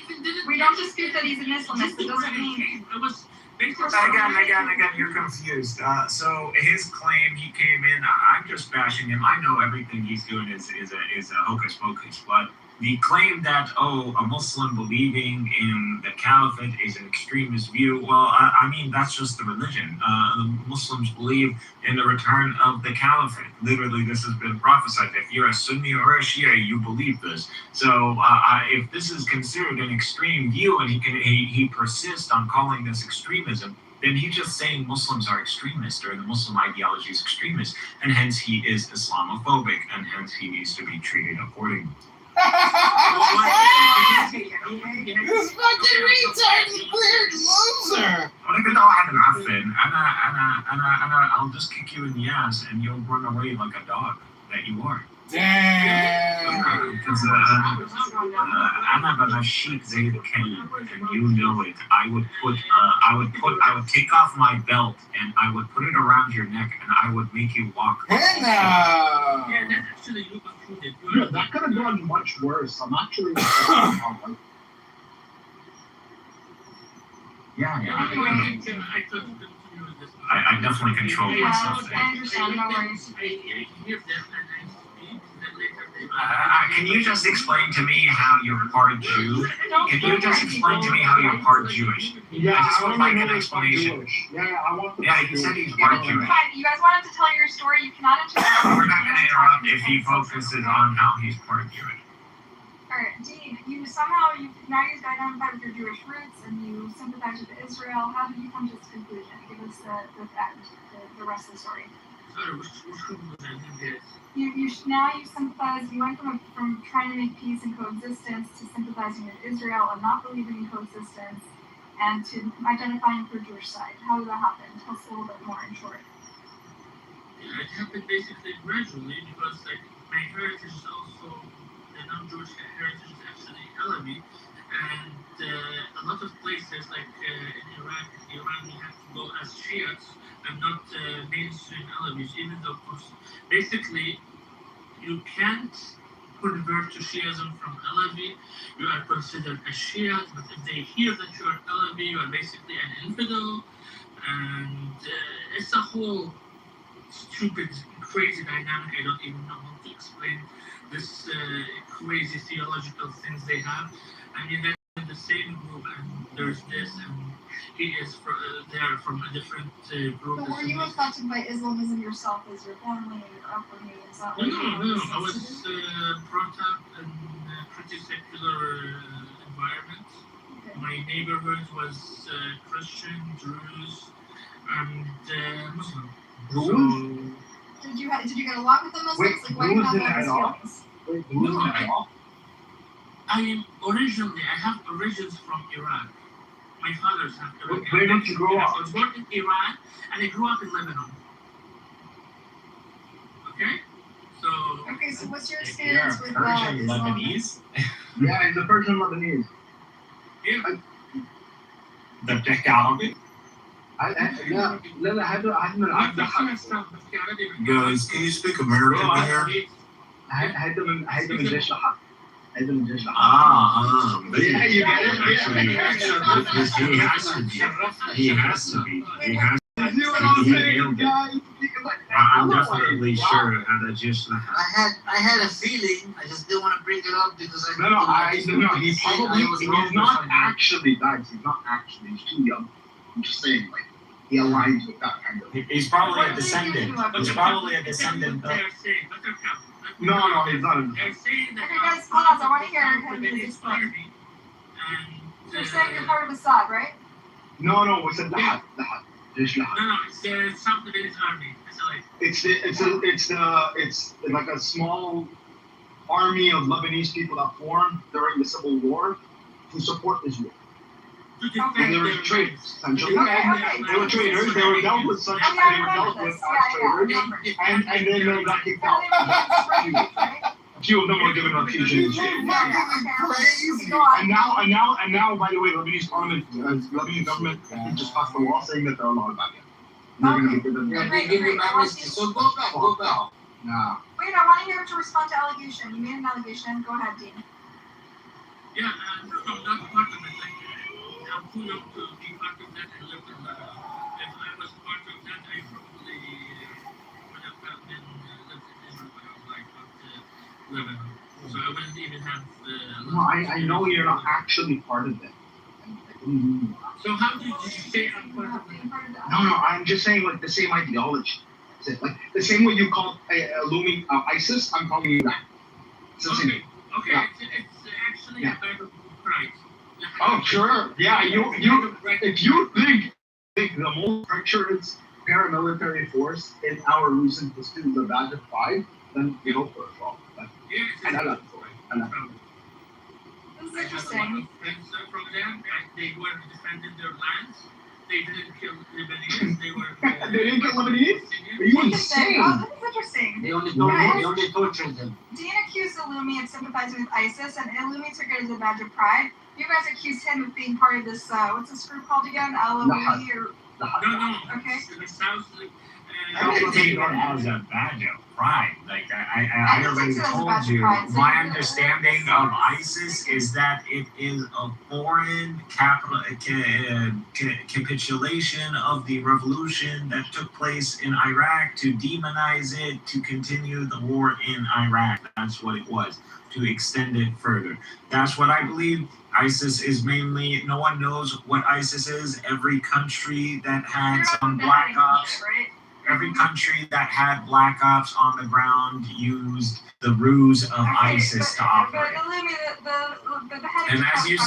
even didn't. We don't dispute that he's an Islamist. It doesn't mean. I was. Again, you're confused. So his claim he came in, I'm just bashing him. I know everything he's doing is a hocus pocus, but the claim that a Muslim believing in the caliphate is an extremist view, well, I mean that's just the religion. The Muslims believe in the return of the caliphate. Literally, this has been prophesied. If you're a Sunni or a Shia, you believe this. So if this is considered an extreme view, and he persists on calling this extremism, then he's just saying Muslims are extremists, or the Muslim ideology is extremist, and hence he is Islamophobic, and hence he needs to be treated accordingly. This fucking retard is weird loser. ولكن لو واحد معفن I'll just kick you in the ass and you'll run away like a dog that you are. Damn. Because أنا بمشيك زي الكلب and you know it. I would take off my belt and I would put it around your neck and I would make you walk. Yeah, that's actually you included. Yeah, that could have gone much worse. I'm actually. I definitely control myself there. I understand, no worries. Can you just explain to me how you're part Jew? Can you just explain to me how you're part Jewish? Yeah, I just would like an explanation. Yeah, I want. Yeah, he said he's part Jewish. Fine, you guys wanted to tell your story, you cannot interrupt. We're not going to interrupt if he focuses on how he's part Jewish. Alright, Dean, now you've identified with your Jewish roots and you sympathize with Israel. How did you come to this conclusion? Give us the rest of the story. Sorry, which conclusion I didn't get? Now you sympathize. You went from trying to make peace and coexistence to sympathizing with Israel and not believing in coexistence, and to identifying for Jewish side. How did that happen? Tell us a little bit more in short. Yeah, it happened basically gradually because like my heritage is also the non-Jewish heritage is actually Alawi, and a lot of places like in Iraq, Iran, we have to go as Shiites and not mainstream Alawis, even though basically you can't convert to Shiism from Alawi. You are considered a Shiite, but if they hear that you are Alawi, you are basically an infidel, and it's a whole stupid, crazy dynamic. I don't even know how to explain this crazy theological things they have. I mean, they're in the same group, and there's this, and he is they're from a different group. But were you affected by Islamism yourself as your family and your upbringing? No. I was brought up in a pretty secular environment. Okay. My neighborhood was Christian, Druze, and Muslim. So, did you get along with the Muslims? Wait, like, why do you have all these feelings? No, I have origins from Iraq. My father's have Iraq. Where did you grow up? I was born in Iran, and I grew up in Lebanon. Okay? So what's your experience with Islam? Lebanese? Yeah, he's a Persian Lebanese. Yeah. ده بتحكي عربي؟ لا Guys, can you speak American here? هيدا من جيش الحق. Yeah, you get it. He has to be. I'm definitely sure that just. I had a feeling. I just didn't want to bring it up because He's not actually guys. He's not actually. He's too young. I'm just saying, like he aligns with that kind of. He's probably a descendant. He's probably a descendant. No, he's not. Okay, guys, hold on. I want to hear him explain. You're saying you're part of Assad, right? No, we said Lahad. There's No, it's the South Lebanese Army. It's like a small army of Lebanese people that formed during the Civil War to support Israel. And they were traitors, essentially. They were traitors. They were dealt with such. They were dealt with as traitors, and then they got kicked out. A few of them were given refugees. Crazy. And now, by the way, Lebanese Parliament, Lebanese government just passed a law saying that they're allowed back in. They're going to be given. Yeah, they give you amnesty. So go back. Nah. Wait, I want to hear him to respond to allegation. You made an allegation. Go ahead, Dean. Yeah, no, not part of it. Like, I'm too young to be part of that and live in that. If I was part of that, I probably would have been lived in Israel when I was like about 11. So I wouldn't even have. No, I know you're not actually part of it. So how did you say I'm part of it? No, I'm just saying like the same ideology. That's it. Like the same way you call ISIS, I'm calling you that. It's the same. Okay, Yeah. it's actually a kind of pride. Oh sure, yeah. If you think the most treacherous paramilitary force in our recent history is the badge of pride, then you go for it, well. And I love it. This is interesting. Friends from them, they were defending their lands. They didn't kill Lebanese. They were. They didn't kill Lebanese? Are you insane? Oh, this is interesting. They only tortured them. Dean accused Illumi of sympathizing with ISIS, and Illumi took it as a badge of pride. You guys accused him of being part of this, what's this group called again? LME or... No. Okay. It sounds like... I wouldn't take it as a badge of pride. Like I already told you, my understanding of ISIS is that it is a foreign capitulation of the revolution that took place in Iraq to demonize it, to continue the war in Iraq. That's what it was, to extend it further. That's what I believe. ISIS is mainly, no one knows what ISIS is. Every country that had some black ops, every country that had black ops on the ground used the ruse of ISIS to operate. And as you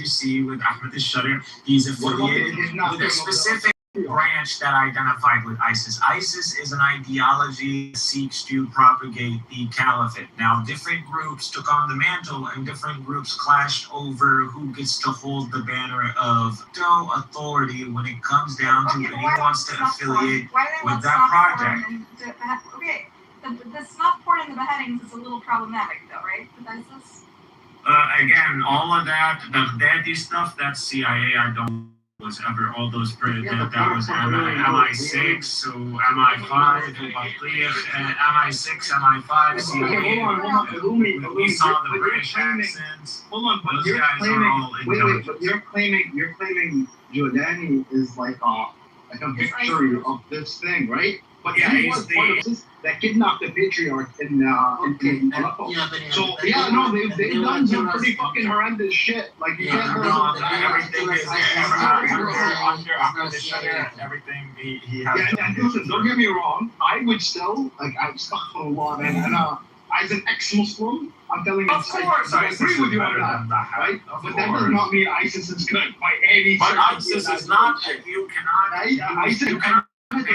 see with Ahmed al-Sharir, he's affiliated with a specific branch that identified with ISIS. ISIS is an ideology that seeks to propagate the caliphate. Now, different groups took on the mantle and different groups clashed over who gets to hold the banner of no authority when it comes down to who wants to affiliate with that project. Okay, the snuff porn and the beheadings is a little problematic though, right? With ISIS? Again, all of that, the daddy stuff, that's CIA. I don't was ever all those that was MI6, so MI5, MI6, MI5, CIA. We saw the British accents. Hold on, but those you're guys claiming, are all wait, but you're claiming Giordani is like a victory of this thing, right? But yeah, he was part of this that kidnapped the patriarch in Aleppo. So they've done some pretty fucking horrendous shit. Like everything is under the shutter. Everything he has. Yeah, and listen, don't get me wrong. I would still I'm stuck for a lot, and as an ex-Muslim, I'm telling you, I agree with you on that, right? But that does not mean ISIS is good by any. But ISIS is not. You cannot. If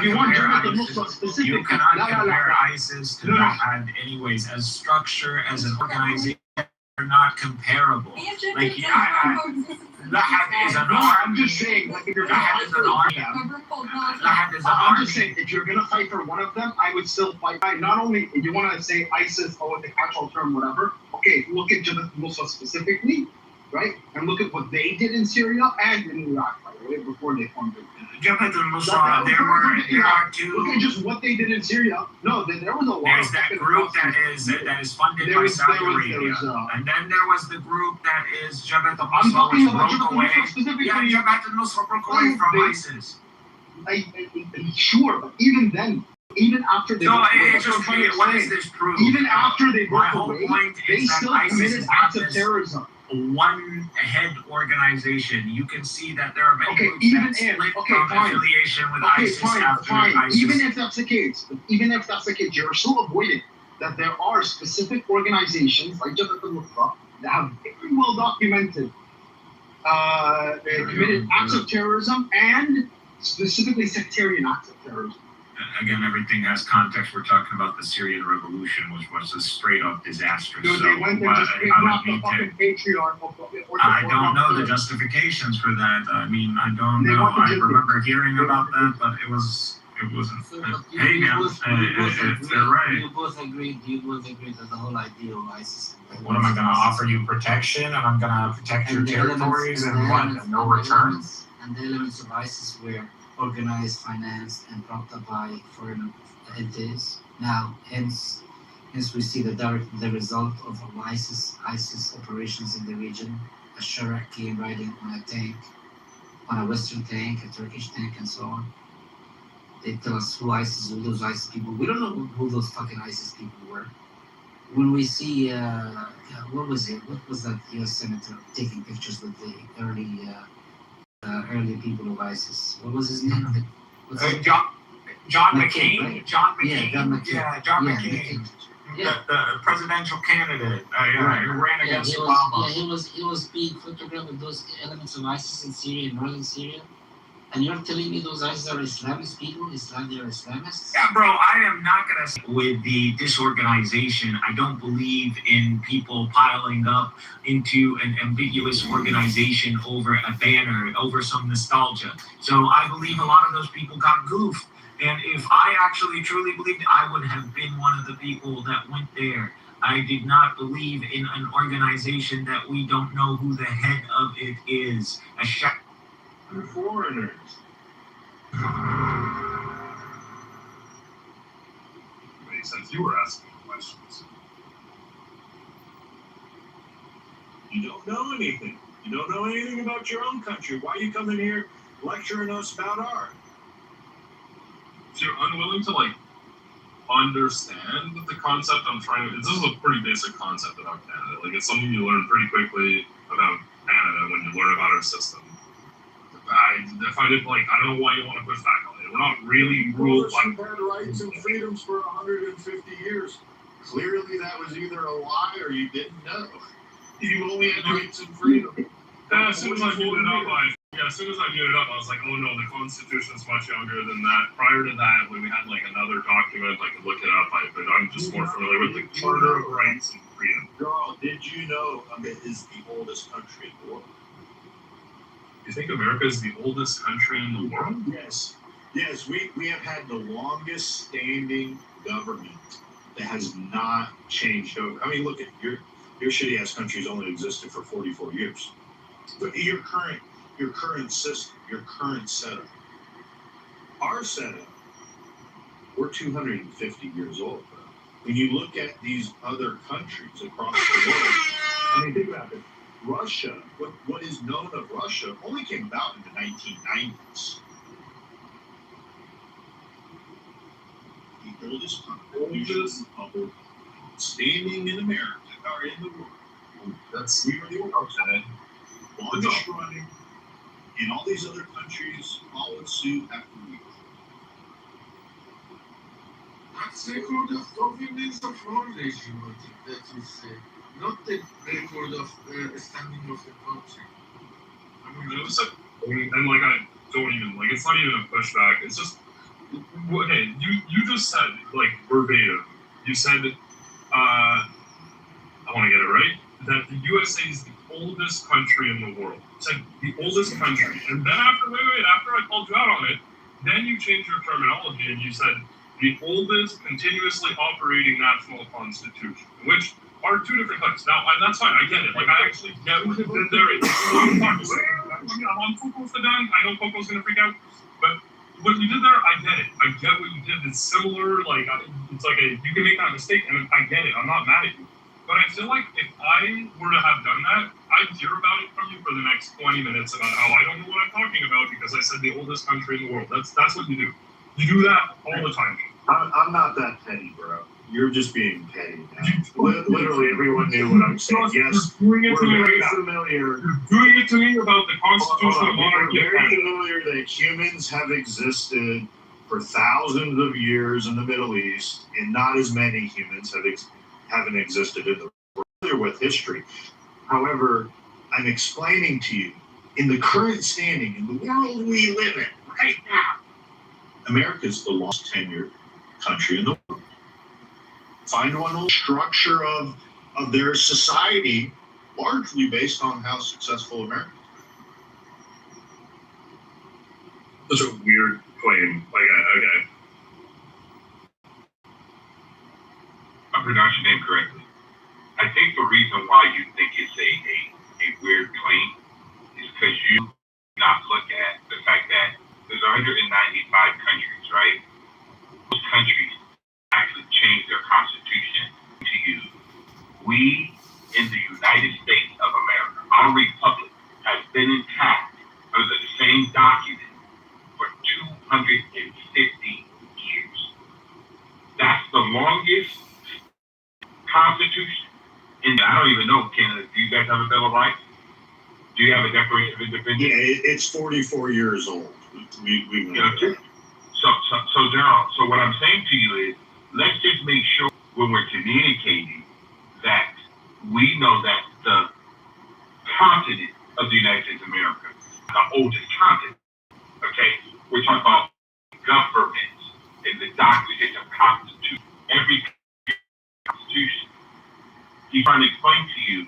you want to specific, you cannot compare ISIS to Lahad anyways. As structure, as an organization, they're not comparable. Like Lahad is an army. I'm just saying, like if you're Lahad is an army. Lahad is an army. I'm just saying, if you're gonna fight for one of them, I would still fight. Not only if you want to say ISIS or the actual term, whatever. Okay, look at Jabhat al-Nusra specifically, right? And look at what they did in Syria and in Iraq, right? Before they formed it. Jabhat al-Nusra, there are two. Look at just what they did in Syria. No, there was a lot. There's that group that is funded by Saudi Arabia, and then there was the group that is Jabhat al-Nusra, which broke away. Yeah, Jabhat al-Nusra broke away from ISIS. Sure, but even then, even after they what is this proof? Even after they broke away, they still committed acts of terrorism. One head organization. You can see that there are many groups that split from affiliation with ISIS after ISIS. Even if that's the case, you're still avoiding that there are specific organizations like Jabhat al-Nusra that have very well documented committed acts of terrorism and specifically sectarian acts of terrorism. Again, everything has context. We're talking about the Syrian Revolution, which was a straight up disaster. Dude, So they went and just kidnapped the fucking patriarch. I don't know the justifications for that. I mean, I don't know. I remember hearing about that, but it wasn't. Hey, man, if they're right. You both agree that the whole idea of ISIS. What am I going to offer you protection, and I'm going to protect your territories, and what? And no return? And the elements of ISIS were organized, financed, and propped up by foreign entities. Now, hence we see the result of ISIS operations in the region. A Sharak came riding on a tank, on a Western tank, a Turkish tank, and so on. They tell us who those ISIS people. We don't know who those fucking ISIS people were. When we see, what was that U.S. senator taking pictures with the early people of ISIS? What was his name? John McCain. Right? John McCain. Yeah, John McCain. Yeah, John McCain. Yeah. The presidential candidate. Right. Who ran against he Obama. He was being photographed with those elements of ISIS in Syria, in northern Syria. And you're telling me those ISIS are Islamist people? They are Islamists? Yeah, bro, I am not going to... With the disorganization, I don't believe in people piling up into an ambiguous organization over a banner, over some nostalgia. So I believe a lot of those people got goofed. And if I actually truly believed, I would have been one of the people that went there. I did not believe in an organization that we don't know who the head of it is. Foreigners. Makes sense. You were asking questions. You don't know anything. You don't know anything about your own country. Why are you coming here lecturing us about ours? If you're unwilling to understand the concept I'm trying to, this is a pretty basic concept about Canada. Like, it's something you learn pretty quickly about Canada when you learn about our system. I find it I don't know why you want to push back on it. We're not really ruled by. We've had rights and freedoms for 150 years. Clearly, that was either a lie or you didn't know. You only had rights and freedom. As soon as I muted up, I was like, oh no, the Constitution's much younger than that. Prior to that, when we had another document, I could look it up. But I'm just more familiar with the Charter of Rights and Freedom. Girl, did you know it is the oldest country in the world? You think America is the oldest country in the world? Yes. Yes, we have had the longest standing government that has not changed over. I mean, look at your shitty ass country's only existed for 44 years. But your current system, your current setup. Our setup, we're 250 years old, bro. When you look at these other countries across the world, I mean, think about it. Russia, what is known of Russia only came about in the 1990s. The oldest republic standing in America, or in the world. We were the okay. Longest running, and all these other countries followed suit after we. That's the record of governance of one regime, I think that you say. Not the record of standing of the country. I mean, it was and I don't even, it's not even a pushback. It's just, okay, you just said, verbatim, you said, I want to get it right, that the USA is the oldest country in the world. You said the oldest country. And then after I called you out on it, then you changed your terminology and you said the oldest continuously operating national constitution, which are two different things. Now, that's fine. I get it. I actually get what you did there. I'm on Coco's done. I know Coco's going to freak out. But what you did there, I get it. I get what you did. It's similar. It's you can make that mistake, and I get it. I'm not mad at you. But I feel like if I were to have done that, I'd hear about it from you for the next 20 minutes about how I don't know what I'm talking about because I said the oldest country in the world. That's what you do. You do that all the time. I'm not that petty, bro. You're just being petty now. Literally, everyone knew what I'm saying. Yes, we're very familiar. You're doing it to me about the constitutional monarchy. We're very familiar that humans have existed for thousands of years in the Middle East, and not as many humans haven't existed in the world. We're familiar with history. However, I'm explaining to you in the current standing, in the world we live in right now, America's the longest tenured country in the world. Find one whole structure of their society largely based on how successful America is. Such a weird claim. Like, okay. I pronounced your name correctly. I think the reason why you think it's a weird claim is because you do not look at the fact that there's 195 countries, right? Those countries actually changed their constitution to use. We in the United States of America, our republic, has been intact under the same document for 250 years. That's the longest constitution. And I don't even know, Canada, do you guys have a Bill of Rights? Do you have a Declaration of Independence? Yeah, it's 44 years old. We okay. So General, so what I'm saying to you is, let's just make sure when we're communicating that we know that the continent of the United States of America, the oldest continent, okay? We're talking about government and the document of Constitution. Every Constitution, he's trying to explain to you